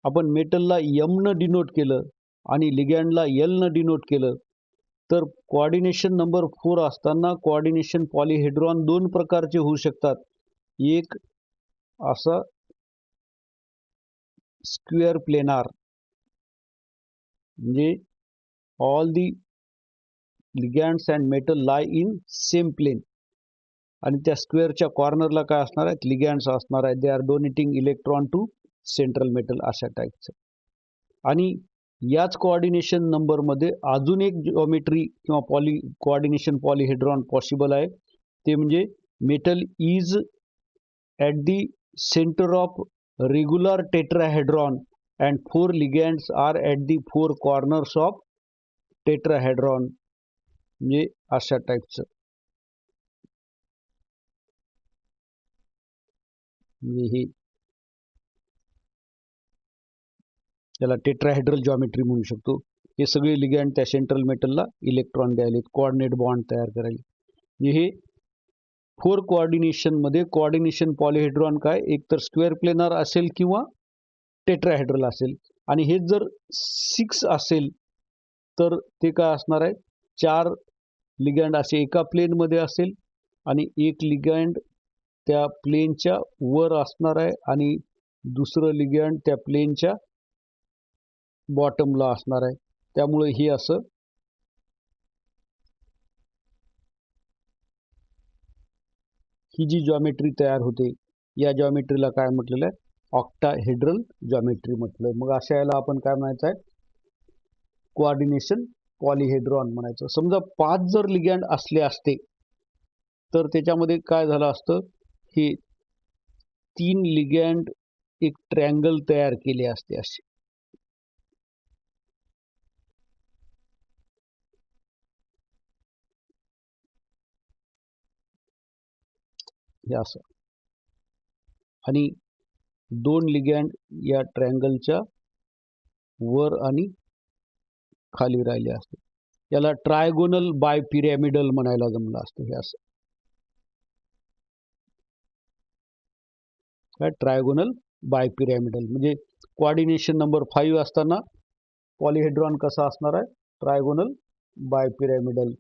आपण मेटलला M न डिनोट केलं आणि लिगँडला L न डिनोट केलं, तर कोऑर्डिनेशन नंबर 4 असताना कोऑर्डिनेशन पॉलीहेड्रॉन 2 प्रकारचे होऊ शकतात. एक असा स्क्वेअर प्लेनार, म्हणजे all the ligands and metal lie in same plane, आणि त्या स्क्वेअरच्या कॉर्नरला काय असणार आहेत, लिगँड्स असणार आहेत. They are donating electron to central metal, अशा टाईपचं. आणि याच कोऑर्डिनेशन नंबरमध्ये अजून एक जॉमेट्री किंवा कोऑर्डिनेशन पॉलीहेड्रॉन पॉसिबल आहे. ते म्हणजे metal is at the centre of regular tetrahedron and 4 ligands are at the 4 corners of tetrahedron, म्हणजे अशा टाईपचं. हे त्याला टेट्राहेड्रल जॉमेट्री म्हणू शकतो. हे सगळे लिगँड त्या सेंट्रल मेटलला इलेक्ट्रॉन द्यायलेत, कोऑर्डिनेट बॉन्ड तयार करायले. म्हणजे हे 4 कोऑर्डिनेशनमध्ये कोऑर्डिनेशन पॉलीहेड्रॉन काय, एक तर स्क्वेअर प्लेनार असेल किंवा टेट्राहेड्रल असेल. आणि हे जर 6 असेल तर ते काय असणार आहे, 4 लिगँड असे एका प्लेनमध्ये असेल आणि एक लिगँड त्या प्लेनच्या वर असणार आहे आणि दुसरं लिगँड त्या प्लेनच्या बॉटमला असणार आहे. त्यामुळे हे असं ही जी जॉमेट्री तयार होते, या जॉमेट्रीला काय म्हटलेलं आहे, ऑक्टाहेड्रल जॉमेट्री म्हटलं. मग अशा याला आपण काय म्हणायचं आहे, कोऑर्डिनेशन पॉलीहेड्रॉन म्हणायचं. समजा 5 जर लिगँड असले असते तर त्याच्यामध्ये काय झालं असतं, हे 3 लिगँड एक ट्रँगल तयार केले असते असे. हे असं, आणि 2 लिगँड या ट्रँगलच्या वर आणि खाली राहिले असते. याला ट्रायगोनल बायपिरॅमिडल म्हणायला जमलं असतं. हे असं काय, ट्रायगोनल बायपिरॅमिडल. म्हणजे कोऑर्डिनेशन नंबर 5 असताना पॉलीहेड्रॉन कसा असणार आहे, ट्रायगोनल बायपिरॅमिडल,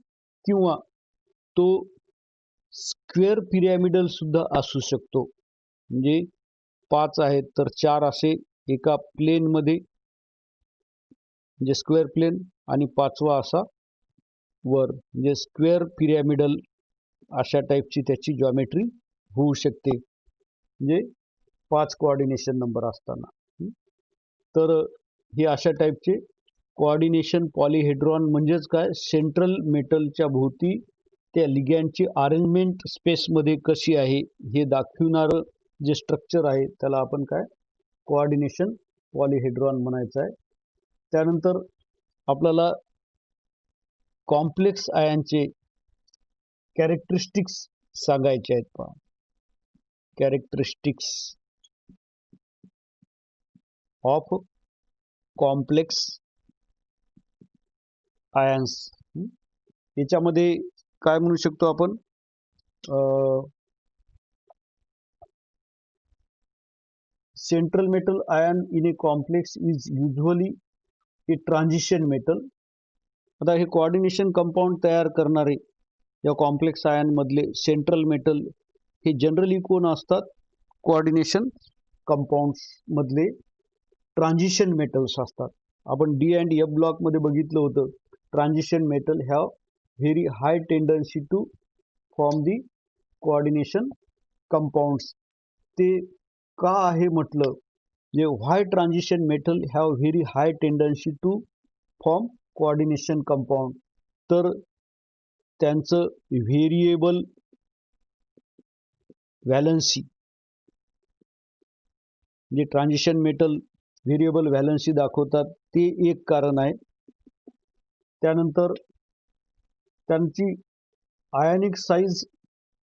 किंवा तो स्क्वेअर पिरॅमिडल सुद्धा असू शकतो. म्हणजे 5 आहेत तर 4 असे एका प्लेनमध्ये, म्हणजे स्क्वेअर प्लेन, आणि 5वा असा वर, म्हणजे स्क्वेअर पिरॅमिडल, अशा टाईपची त्याची जॉमेट्री होऊ शकते. म्हणजे 5 कोऑर्डिनेशन नंबर असताना. तर हे अशा टाईपचे कोऑर्डिनेशन पॉलीहेड्रॉन म्हणजेच काय, सेंट्रल मेटलच्या भोवती त्या लिगँडची अरेंजमेंट स्पेसमध्ये कशी आहे हे दाखविणारं जे स्ट्रक्चर आहे त्याला आपण काय, कोऑर्डिनेशन पॉलीहेड्रॉन म्हणायचं आहे. त्यानंतर आपल्याला कॉम्प्लेक्स आयनचे कॅरेक्टरिस्टिक्स सांगायचे आहेत. पहा, कॅरेक्टरिस्टिक्स ऑफ कॉम्प्लेक्स आयन्स. याच्यामध्ये काय म्हणू शकतो आपण, central metal ion in a complex is usually a transition metal. आता हे कोऑर्डिनेशन कंपाऊंड तयार करणारे या कॉम्प्लेक्स आयन मधले सेंट्रल मेटल हे जनरली कोण असतात, कोऑर्डिनेशन कंपाऊंड्स मधले ट्रान्झिशन मेटल्स असतात. आपण डी अँड एफ ब्लॉक मध्ये बघितलं होतं, transition metal have very high tendency to form the coordination compounds. ते का आहे म्हटलं, जे why transition metal have very high tendency to form coordination compound, तर त्यांचं व्हेरिएबल व्हॅलन्सी, जे ट्रान्झिशन मेटल व्हेरिएबल व्हॅलन्सी दाखवतात ते एक कारण आहे. त्यानंतर त्यांची आयनिक साईज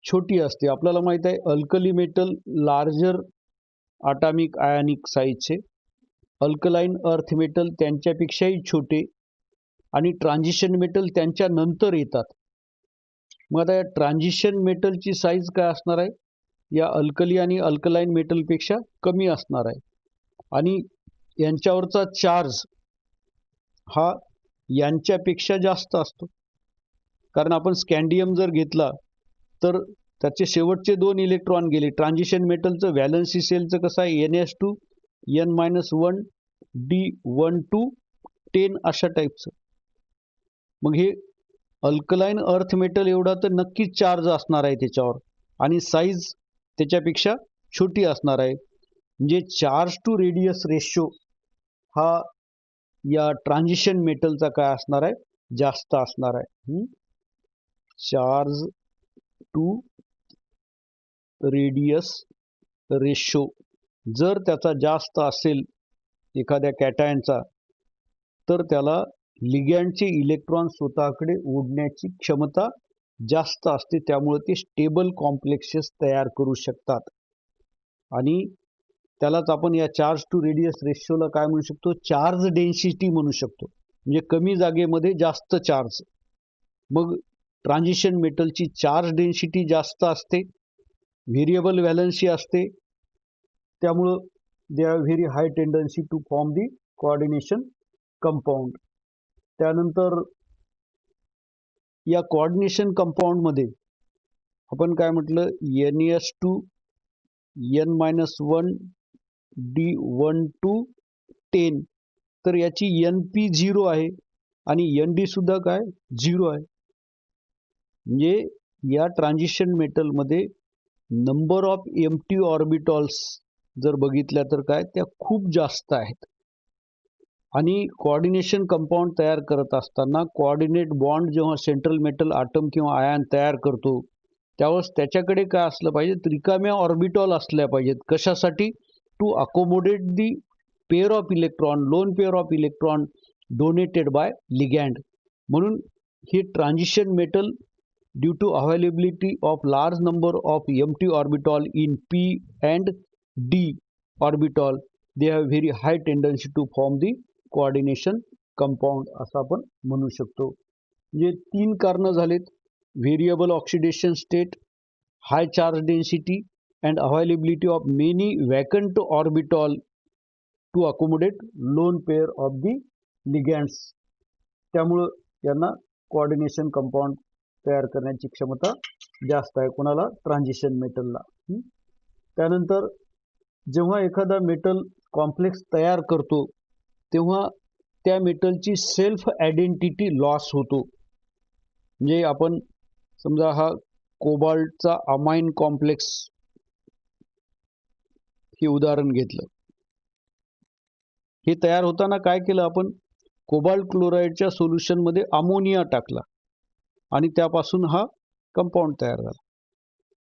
छोटी असते. आपल्याला माहित आहे अल्कली मेटल लार्जर अटॉमिक आयनिक साईजचे, अल्कलाईन अर्थ मेटल त्यांच्यापेक्षाही छोटे आणि ट्रान्झिशन मेटल त्यांच्या नंतर येतात. मग आता या ट्रान्झिशन मेटलची साईज काय असणार आहे? या अल्कली आणि अल्कलाईन मेटलपेक्षा कमी असणार आहे आणि यांच्यावरचा चार्ज हा यांच्यापेक्षा जास्त असतो. कारण आपण स्कँडियम जर घेतला तर त्याचे शेवटचे 2 इलेक्ट्रॉन गेले. ट्रान्झिशन मेटलचं व्हॅलन्सी सेलचं कसं आहे? NS2 N-1 D12 10 अशा टाईपचं. मग हे अल्कलाईन अर्थ मेटल एवढा तर नक्कीच चार्ज असणार आहे त्याच्यावर आणि साईज त्याच्यापेक्षा छोटी असणार आहे. म्हणजे चार्ज टू रेडियस रेशो हा या ट्रान्झिशन मेटलचा काय असणार आहे? जास्त असणार आहे. चार्ज टू रेडियस रेशो जर त्याचा जास्त असेल एखाद्या कॅटायनचा तर त्याला लिगँडचे इलेक्ट्रॉन स्वतःकडे ओढण्याची क्षमता जास्त असते. त्यामुळे ते स्टेबल कॉम्प्लेक्सेस तयार करू शकतात आणि त्यालाच आपण या चार्ज टू रेडियस रेशोला काय म्हणू शकतो? चार्ज डेन्सिटी म्हणू शकतो. म्हणजे कमी जागेमध्ये जास्त चार्ज. मग ट्रान्झिशन मेटलची चार्ज डेन्सिटी जास्त असते, व्हेरिएबल व्हॅलन्सी असते, त्यामुळं they are very high tendency to form the coordination compound. त्यानंतर या कोऑर्डिनेशन कंपाऊंडमध्ये आपण काय म्हटलं? NS2 N-1 D12 10. तर याची NP 0 आहे आणि ND सुद्धा काय? 0 आहे. म्हणजे या ट्रान्झिशन मेटलमध्ये नंबर ऑफ एम्प्टी ऑर्बिटॉल्स जर बघितल्या तर काय? त्या खूप जास्त आहेत. आणि कोऑर्डिनेशन कंपाऊंड तयार करत असताना कोऑर्डिनेट बॉन्ड जेव्हा सेंट्रल मेटल आटम किंवा आयन तयार करतो त्यावेळेस त्याच्याकडे काय असलं पाहिजे? रिकाम्या ऑर्बिटॉल असल्या पाहिजेत. कशासाठी? To accommodate the pair of electron, lone pair of electron donated by ligand. म्हणून हे transition metal due to availability of large number of empty orbital in P and D orbital they have very high tendency to form the coordination compound असं आपण म्हणू शकतो. म्हणजे 3 कारणं झालेत: variable oxidation state, high charge density and availability of many vacant orbital to accommodate lone pair of the लिगँड्स. त्यामुळं यांना coordination compound तयार करण्याची क्षमता जास्त आहे. कोणाला? ट्रान्झिशन मेटलला. त्यानंतर जेव्हा एखादा मेटल कॉम्प्लेक्स तयार करतो तेव्हा त्या मेटलची सेल्फ आयडेंटिटी लॉस होतो. म्हणजे आपण समजा हा कोबाल्टचा अमाइन कॉम्प्लेक्स हे उदाहरण घेतलं. हे तयार होताना काय केलं आपण? कोबाल्ट क्लोराईडच्या सोल्युशनमध्ये अमोनिया टाकला आणि त्यापासून हा कंपाऊंड तयार झाला.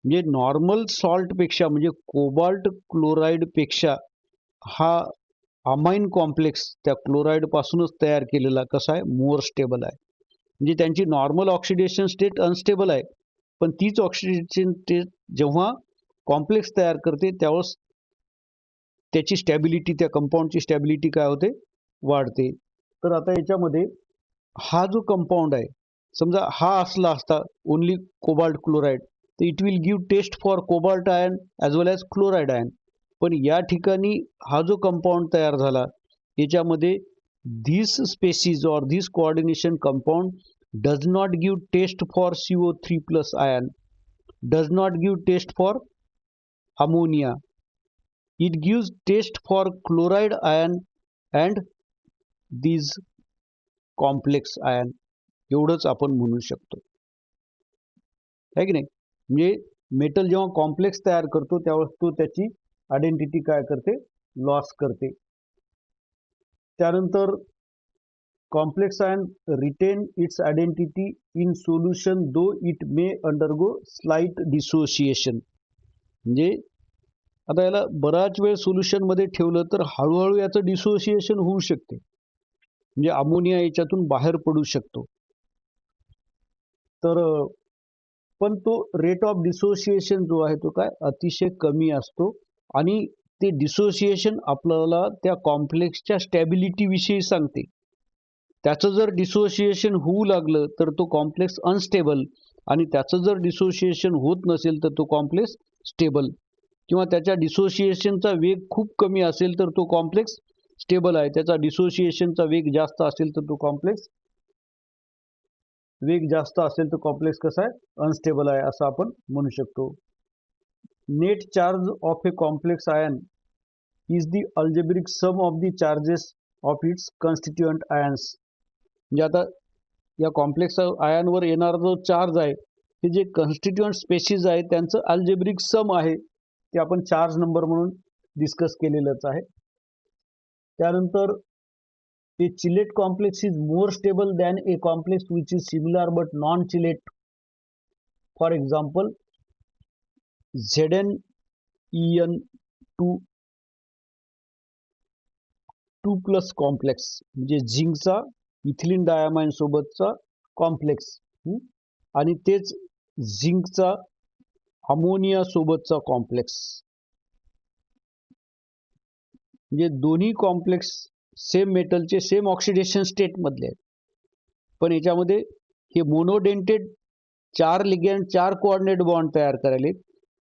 म्हणजे नॉर्मल सॉल्टपेक्षा म्हणजे कोबाल्ट क्लोराईडपेक्षा हा अमाइन कॉम्प्लेक्स त्या क्लोराईडपासूनच तयार केलेला कसा आहे? मोर स्टेबल आहे. म्हणजे त्यांची नॉर्मल ऑक्सिडेशन स्टेट अनस्टेबल आहे, पण तीच ऑक्सिडेशन स्टेट जेव्हा कॉम्प्लेक्स तयार करते त्यावेळेस त्याची स्टॅबिलिटी, त्या कंपाऊंडची स्टॅबिलिटी काय होते? वाढते. तर आता याच्यामध्ये हा जो कंपाऊंड आहे, समजा हा असला असता ओनली कोबाल्ट क्लोराईड, तर it will give test for cobalt ion as well as chloride ion. पण या ठिकाणी हा जो कंपाऊंड तयार झाला याच्यामध्ये this species or this coordination compound does not give test for CO3+ ion, does not give test for ammonia. It gives taste for chloride ion and these complex ion. एवढंच आपण म्हणू शकतो, आहे की नाही? म्हणजे मेटल जेव्हा कॉम्प्लेक्स तयार करतो त्यावेळेस तो त्याची आयडेंटिटी काय करते? लॉस करते. त्यानंतर complex ion retain its identity in solution though it may undergo slight dissociation. म्हणजे आता याला बराच वेळ सोल्युशनमध्ये ठेवलं तर हळूहळू याचं डिसोसिएशन होऊ शकते. म्हणजे अमोनिया याच्यातून बाहेर पडू शकतो. तर पण तो रेट ऑफ डिसोसिएशन जो आहे तो काय? अतिशय कमी असतो आणि ते डिसोसिएशन आपल्याला त्या कॉम्प्लेक्सच्या स्टॅबिलिटी विषयी सांगते. त्याचं जर डिसोसिएशन होऊ लागलं तर तो कॉम्प्लेक्स अनस्टेबल, आणि त्याचं जर डिसोसिएशन होत नसेल तर तो कॉम्प्लेक्स स्टेबल, किंवा त्याच्या डिसोसिएशनचा वेग खूप कमी असेल तर तो कॉम्प्लेक्स स्टेबल आहे. त्याचा डिसोसिएशनचा वेग जास्त असेल तर तो कॉम्प्लेक्स कसा आहे, अनस्टेबल आहे असं आपण म्हणू शकतो. Net charge of a complex ion is the algebraic sum of the charges of its constituent ions. म्हणजे आता या कॉम्प्लेक्स आयनवर येणारा जो चार्ज आहे हे जे कॉन्स्टिट्युएंट स्पेसिस आहे त्यांचं अल्जेब्रिक सम आहे, ते आपण चार्ज नंबर म्हणून डिस्कस केलेलंच आहे. त्यानंतर a chilate complex is more stable than a complex which is similar but non-chilate. For example, ZnEn2 2+ complex म्हणजे झिंकचा इथिलीन डायमाइन सोबतचा कॉम्प्लेक्स, आणि तेच झिंकचा अमोनिया सोबतचा कॉम्प्लेक्स. म्हणजे दोन्ही कॉम्प्लेक्स सेम मेटलचे सेम ऑक्सिडेशन स्टेट मधले आहेत, पण याच्यामध्ये हे मोनोडेंटेड 4 लिगँड 4 कोऑर्डिनेट बॉन्ड तयार करायलेत,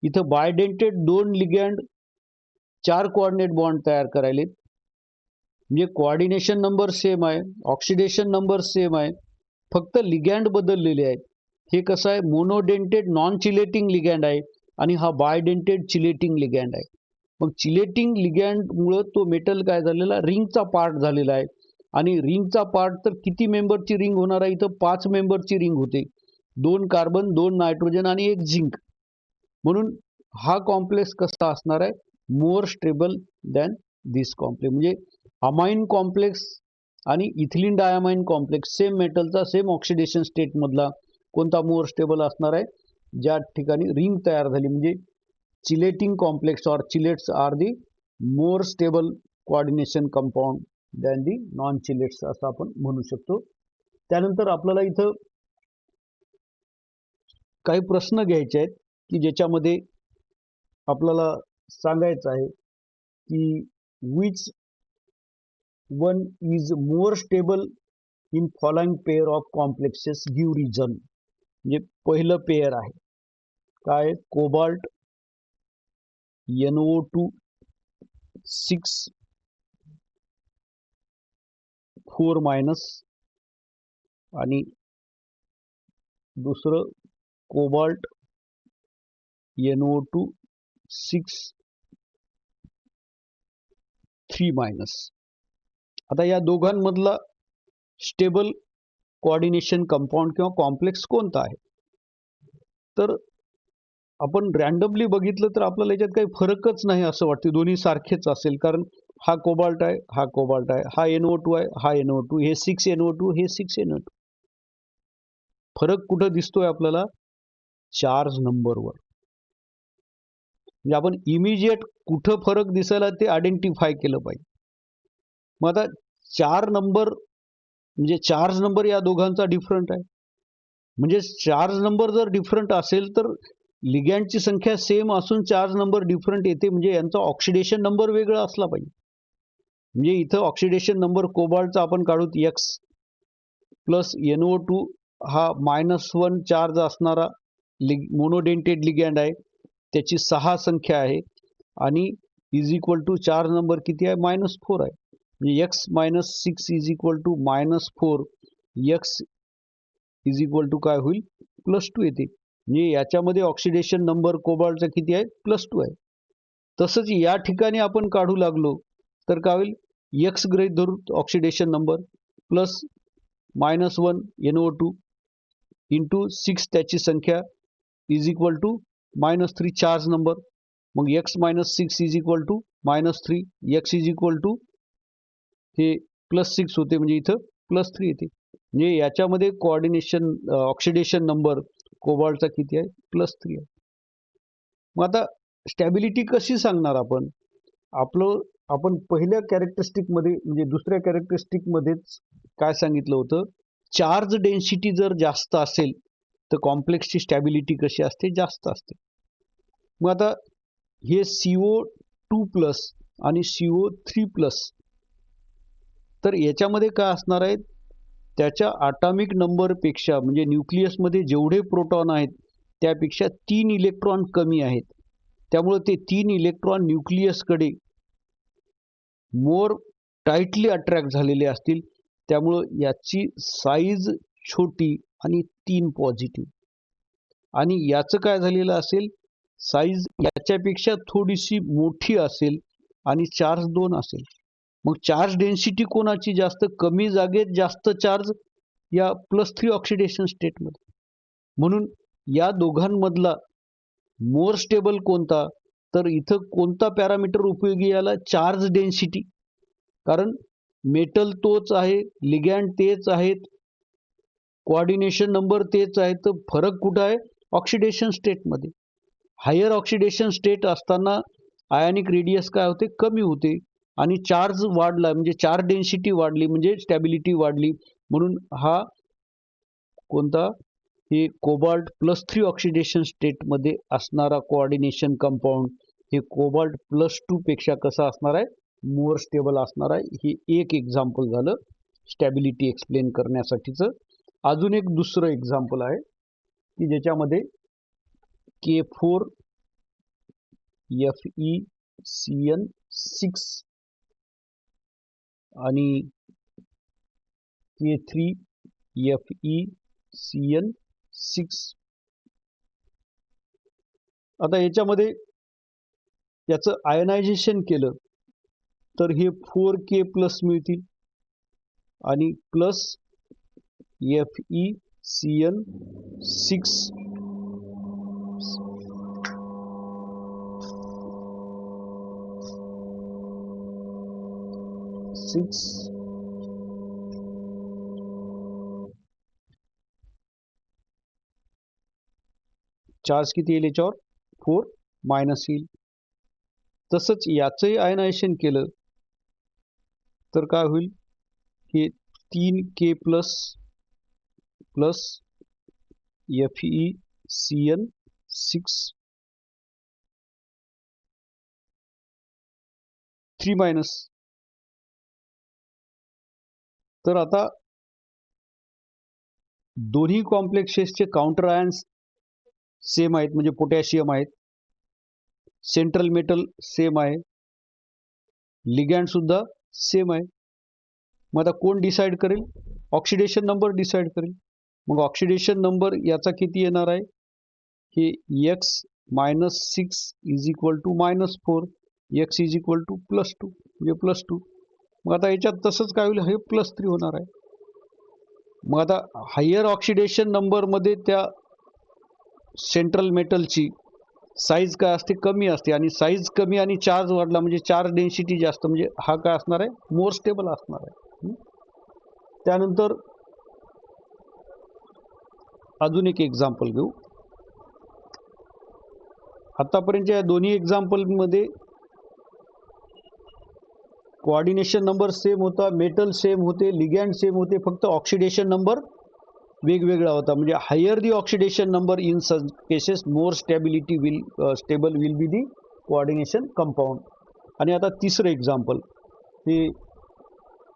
इथं बायडेंटेड 2 लिगँड 4 कोऑर्डिनेट बॉन्ड तयार करायलेत. म्हणजे कोऑर्डिनेशन नंबर सेम आहे, ऑक्सिडेशन नंबर सेम आहे, फक्त लिगँड बदललेले आहेत. हे कसं आहे, मोनोडेंटेड नॉन चिलेटिंग लिगँड आहे आणि हा बायडेंटेड चिलेटिंग लिगँड आहे. मग चिलेटिंग लिगँडमुळं तो मेटल काय झालेला, रिंगचा पार्ट झालेला आहे. आणि रिंगचा पार्ट तर किती मेंबरची रिंग होणार आहे, इथं 5 मेंबरची रिंग होते, 2 कार्बन 2 नायट्रोजन आणि 1 झिंक. म्हणून हा कॉम्प्लेक्स कसा असणार आहे, मोर स्टेबल दॅन दिस कॉम्प्लेक्स. म्हणजे अमाइन कॉम्प्लेक्स आणि इथिलीन डायमाइन कॉम्प्लेक्स सेम मेटलचा सेम ऑक्सिडेशन स्टेट मधला कोणता मोर स्टेबल असणार आहे, ज्या ठिकाणी रिंग तयार झाली. म्हणजे चिलेटिंग कॉम्प्लेक्स और chelates are the more stable coordination compound than the non chelates असं आपण म्हणू शकतो. त्यानंतर आपल्याला इथं काही प्रश्न घ्यायचे आहेत की ज्याच्यामध्ये आपल्याला सांगायचं आहे की which one is more stable in following pair of complexes give reason. म्हणजे पहिलं पेअर आहे काय, कोबाल्ट NO2 6,4- आणि दुसरं कोबाल्ट NO2 6,3-. आता या दोघांमधला स्टेबल कोऑर्डिनेशन कंपाऊंड किंवा कॉम्प्लेक्स कोणता आहे, तर आपण रँडमली बघितलं तर आपल्याला याच्यात काही फरकच नाही असं वाटतं, दोन्ही सारखेच असेल. कारण हा कोबाल्ट आहे, हा कोबाल्ट आहे, हा NO2 आहे, हा NO2, हे 6NO2, हे 6NO2. फरक कुठं दिसतोय आपल्याला, चार्ज नंबरवर. म्हणजे आपण इमिजिएट कुठं फरक दिसायला ते आयडेंटिफाय केलं पाहिजे. मग आता 4 नंबर म्हणजे चार्ज नंबर या दोघांचा डिफरंट आहे. म्हणजे चार्ज नंबर जर डिफरंट असेल तर लिगँडची संख्या सेम असून चार्ज नंबर डिफरंट येते, म्हणजे यांचा ऑक्सिडेशन नंबर वेगळा असला पाहिजे. म्हणजे इथं ऑक्सिडेशन नंबर कोबाल्टचा आपण काढू X प्लस NO2 हा -1 चार्ज असणारा मोनोडेंटेड लिगँड आहे, त्याची 6 संख्या आहे आणि is equal to charge number किती आहे, -4 आहे. म्हणजे X - 6 is equal to -4, X is equal to काय होईल, +2 येते. म्हणजे याच्यामध्ये ऑक्सिडेशन नंबर कोबाल्टचा किती आहे, +2 आहे. तसंच या ठिकाणी आपण काढू लागलो तर काय होईल, X गृहीत धरू oxidation number plus -1 NO2 into 6 त्याची संख्या is equal to -3 charge number. मग X - 6 is equal to -3, X is equal to हे +6 होते, म्हणजे इथं +3 येते. म्हणजे याच्यामध्ये कोऑर्डिनेशन ऑक्सिडेशन नंबर कोबाल्टचा किती आहे, +3 आहे. मग आता स्टॅबिलिटी कशी सांगणार आपण पहिल्या कॅरेक्टरिस्टिक मध्ये म्हणजे दुसऱ्या कॅरेक्टरिस्टिक मध्येच काय सांगितलं होतं, चार्ज डेन्सिटी जर जास्त असेल तर कॉम्प्लेक्सची स्टॅबिलिटी कशी असते, जास्त असते. मग आता हे CO 2+ आणि CO3+. तर याच्यामध्ये काय असणार आहे, त्याच्या ॲटॉमिक नंबरपेक्षा म्हणजे न्यूक्लियसमध्ये जेवढे प्रोटॉन आहेत त्यापेक्षा 3 इलेक्ट्रॉन कमी आहेत. त्यामुळे ते 3 इलेक्ट्रॉन न्यूक्लियसकडे मोर टाईटली अट्रॅक्ट झालेले असतील. त्यामुळं याची साईज छोटी आणि 3 पॉझिटिव्ह. आणि याचं काय झालेलं असेल, साईज याच्यापेक्षा थोडीशी मोठी असेल आणि चार्ज 2 असेल. मग चार्ज डेन्सिटी कोणाची जास्त, कमी जागेत जास्त चार्ज या +3 ऑक्सिडेशन स्टेटमध्ये. म्हणून या दोघांमधला मोर स्टेबल कोणता, तर इथं कोणता पॅरामीटर उपयोगी आला, चार्ज डेन्सिटी. कारण मेटल तोच आहे, लिगॅंड तेच आहेत, कोऑर्डिनेशन नंबर तेच आहे, तर फरक कुठं आहे, ऑक्सिडेशन स्टेटमध्ये. हायर ऑक्सिडेशन स्टेट असताना आयनिक रेडियस काय होते, कमी होते आणि चार्ज वाढला म्हणजे चार्ज डेन्सिटी वाढली म्हणजे स्टॅबिलिटी वाढली. म्हणून हा कोणता, हे कोबाल्ट +3 ऑक्सिडेशन स्टेटमध्ये असणारा कोऑर्डिनेशन कंपाऊंड हे कोबाल्ट +2 पेक्षा कसा असणार आहे, मोर स्टेबल असणार आहे. हे एक एक्झाम्पल झालं स्टॅबिलिटी एक्सप्लेन करण्यासाठीचं. अजून एक दुसरं एक्झाम्पल आहे की ज्याच्यामध्ये K4FeCN6 आणि K3FeCN6. आता याच्यामध्ये याचं आयनायझेशन केलं तर हे 4K+ मिळतील आणि प्लस FeCN6 चार्ज किती येईल याच्यावर, 4- येईल. तसंच याचंही आयनायझेशन केलं तर काय होईल की 3K+ प्लस FeCN6 3-. तर आता दोन्ही कॉम्प्लेक्सेसचे काउंटर आयन्स सेम आहेत, म्हणजे पोटॅशियम आहेत. सेंट्रल मेटल सेम आहे, लिगॅंड सुद्धा सेम आहे. मग आता कोण डिसाईड करेल, ऑक्सिडेशन नंबर डिसाईड करेल. मग ऑक्सिडेशन नंबर याचा किती येणार आहे की X - 6 = -4, X = +2 म्हणजे +2. मग आता याच्यात तसंच काय होईल, हे +3 होणार आहे. मग आता हायर ऑक्सिडेशन नंबरमध्ये त्या सेंट्रल मेटलची साईज काय असते, कमी असते. आणि साईज कमी आणि चार्ज वाढला म्हणजे चार्ज डेन्सिटी जास्त, म्हणजे हा काय असणार आहे, मोर स्टेबल असणार आहे. त्यानंतर अजून एक एक्झाम्पल घेऊ. आतापर्यंतच्या या दोन्ही एक्झाम्पलमध्ये कोऑर्डिनेशन नंबर सेम होता, मेटल सेम होते, लिगॅंड सेम होते, फक्त ऑक्सिडेशन नंबर वेगवेगळा होता. म्हणजे higher the oxidation number in such cases more stable will be the coordination compound. आणि आता तिसरं एक्झाम्पल हे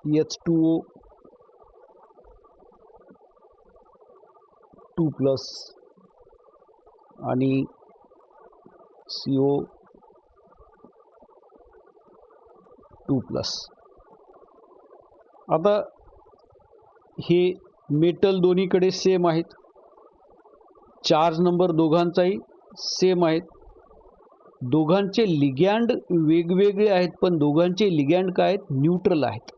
H2O2+ आणि CO2+. आता हे मेटल दोन्हीकडे सेम आहेत, चार्ज नंबर दोघांचाही सेम आहेत, दोघांचे लिगॅंड वेगवेगळे आहेत, पण दोघांचे लिगॅंड काय आहेत, न्यूट्रल आहेत.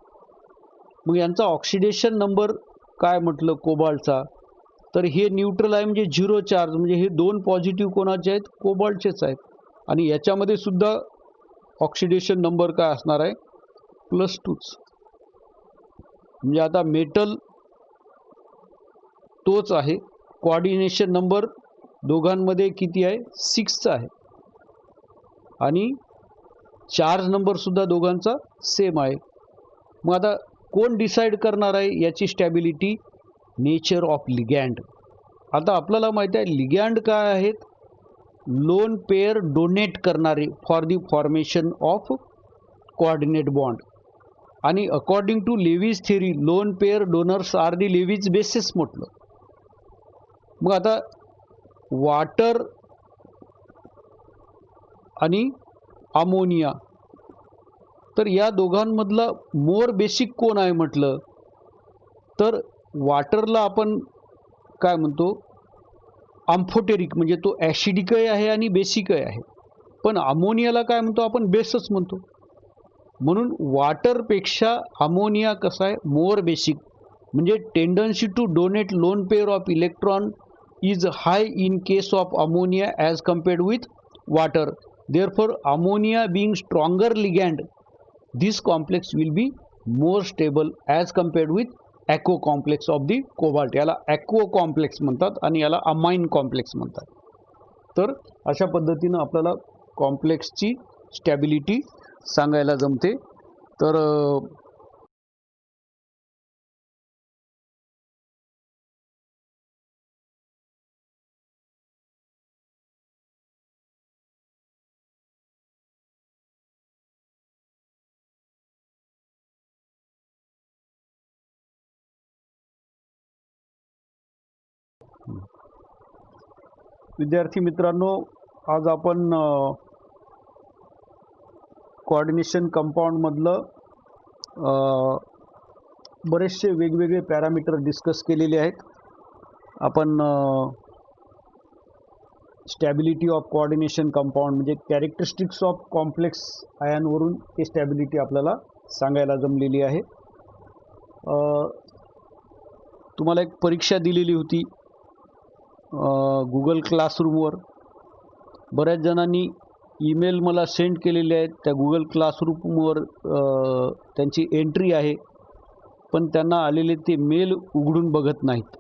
मग यांचा ऑक्सिडेशन नंबर काय म्हटलं कोबाल्टचा, तर हे न्यूट्रल आहे म्हणजे 0 चार्ज, म्हणजे हे 2 पॉझिटिव्ह कोणाचे आहेत, कोबाल्टचेच आहेत. आणि याच्यामध्ये सुद्धा ऑक्सिडेशन नंबर काय असणार आहे, +2च. म्हणजे आता मेटल तोच आहे, कोऑर्डिनेशन नंबर दोघांमध्ये किती आहे, 6चा आहे आणि चार्ज नंबर सुद्धा दोघांचा सेम आहे. मग आता कोण डिसाईड करणार आहे याची 'नेचर ऑफ लिगॅंड'. आता आपल्याला माहिती आहे लिगॅंड काय आहेत, लोन पेअर डोनेट करणारे for the formation of coordinate bond. आणि according to Lewis theory lone pair donors are the Lewis bases म्हटलं. मग आता वॉटर आणि अमोनिया, तर या दोघांमधला मोर बेसिक कोण आहे म्हटलं तर वॉटरला आपण काय म्हणतो आम्फोटेरिक, म्हणजे तो ॲसिडिकही आहे आणि बेसिकही आहे. पण अमोनियाला काय म्हणतो आपण बेसच म्हणतो. म्हणून वॉटरपेक्षा अमोनिया कसा आहे मोर बेसिक, म्हणजे tendency to donate lone pair of electron is high in case of ammonia as compared with water. Therefore ammonia being stronger ligand this complex will be more stable as compared with aquo complex of the cobalt. याला aquo complex म्हणतात आणि याला amine complex म्हणतात. तर अशा पद्धतीनं आपल्याला कॉम्प्लेक्सची stability सांगायला जमते. तर विद्यार्थी मित्रांनो, आज आपण कोऑर्डिनेशन कंपाऊंडमधलं बरेचसे वेगवेगळे पॅरामीटर डिस्कस केलेले आहेत. आपण स्टॅबिलिटी ऑफ कोऑर्डिनेशन कंपाऊंड म्हणजे कॅरेक्टरिस्टिक्स ऑफ कॉम्प्लेक्स आयनवरून ते स्टॅबिलिटी आपल्याला सांगायला जमलेली आहे. तुम्हाला एक परीक्षा दिलेली होती गुगल क्लासरूमवर. बऱ्याच जणांनी ईमेल मला सेंड केलेले आहेत. त्या गुगल क्लासरूमवर त्यांची एंट्री आहे, पण त्यांना आलेले ते मेल उघडून बघत नाहीत.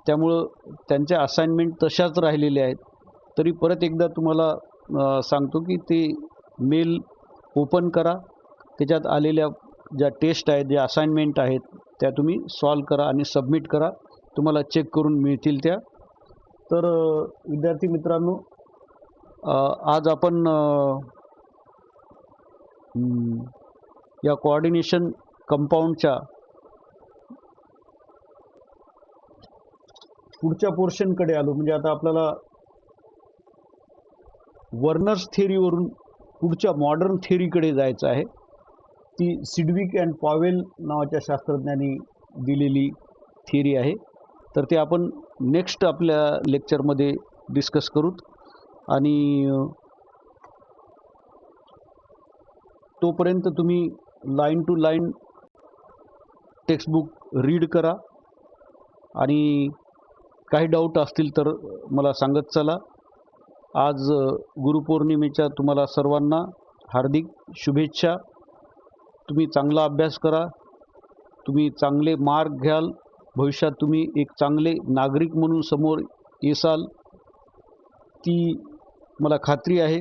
त्यामुळं त्यांच्या असाइनमेंट तशाच राहिलेल्या आहेत. तरी परत एकदा तुम्हाला सांगतो की ते मेल ओपन करा, त्याच्यात आलेल्या ज्या टेस्ट आहेत, ज्या असाइनमेंट आहेत त्या तुम्ही सॉल्व करा आणि सबमिट करा. तुम्हाला चेक करून मिळतील त्या. तर विद्यार्थी मित्रांनो, आज आपण या कोऑर्डिनेशन कंपाऊंडच्या पुढच्या पोर्शनकडे आलो. म्हणजे आता आपल्याला वर्नर्स थिअरीवरून पुढच्या मॉडर्न थिअरीकडे जायचं आहे. ती सिडविक अँड पॉवेल नावाच्या शास्त्रज्ञांनी दिलेली थिअरी आहे. तर ते आपण नेक्स्ट आपल्या लेक्चरमध्ये डिस्कस करू. आणि तोपर्यंत तुम्ही line to line textbook read करा आणि काही डाऊट असतील तर मला सांगत चला. आज गुरुपौर्णिमेच्या तुम्हाला सर्वांना हार्दिक शुभेच्छा. तुम्ही चांगला अभ्यास करा, तुम्ही चांगले मार्क घ्याल, भविष्यात तुम्ही एक चांगले नागरिक म्हणून समोर येसाल ती मला खात्री आहे.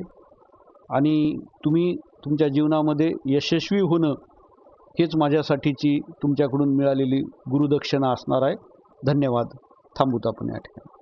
आणि तुम्ही तुमच्या जीवनामध्ये यशस्वी होणं हेच माझ्यासाठीची तुमच्याकडून मिळालेली गुरुदक्षिणा असणार आहे. धन्यवाद. थांबूत आपण या ठिकाणी.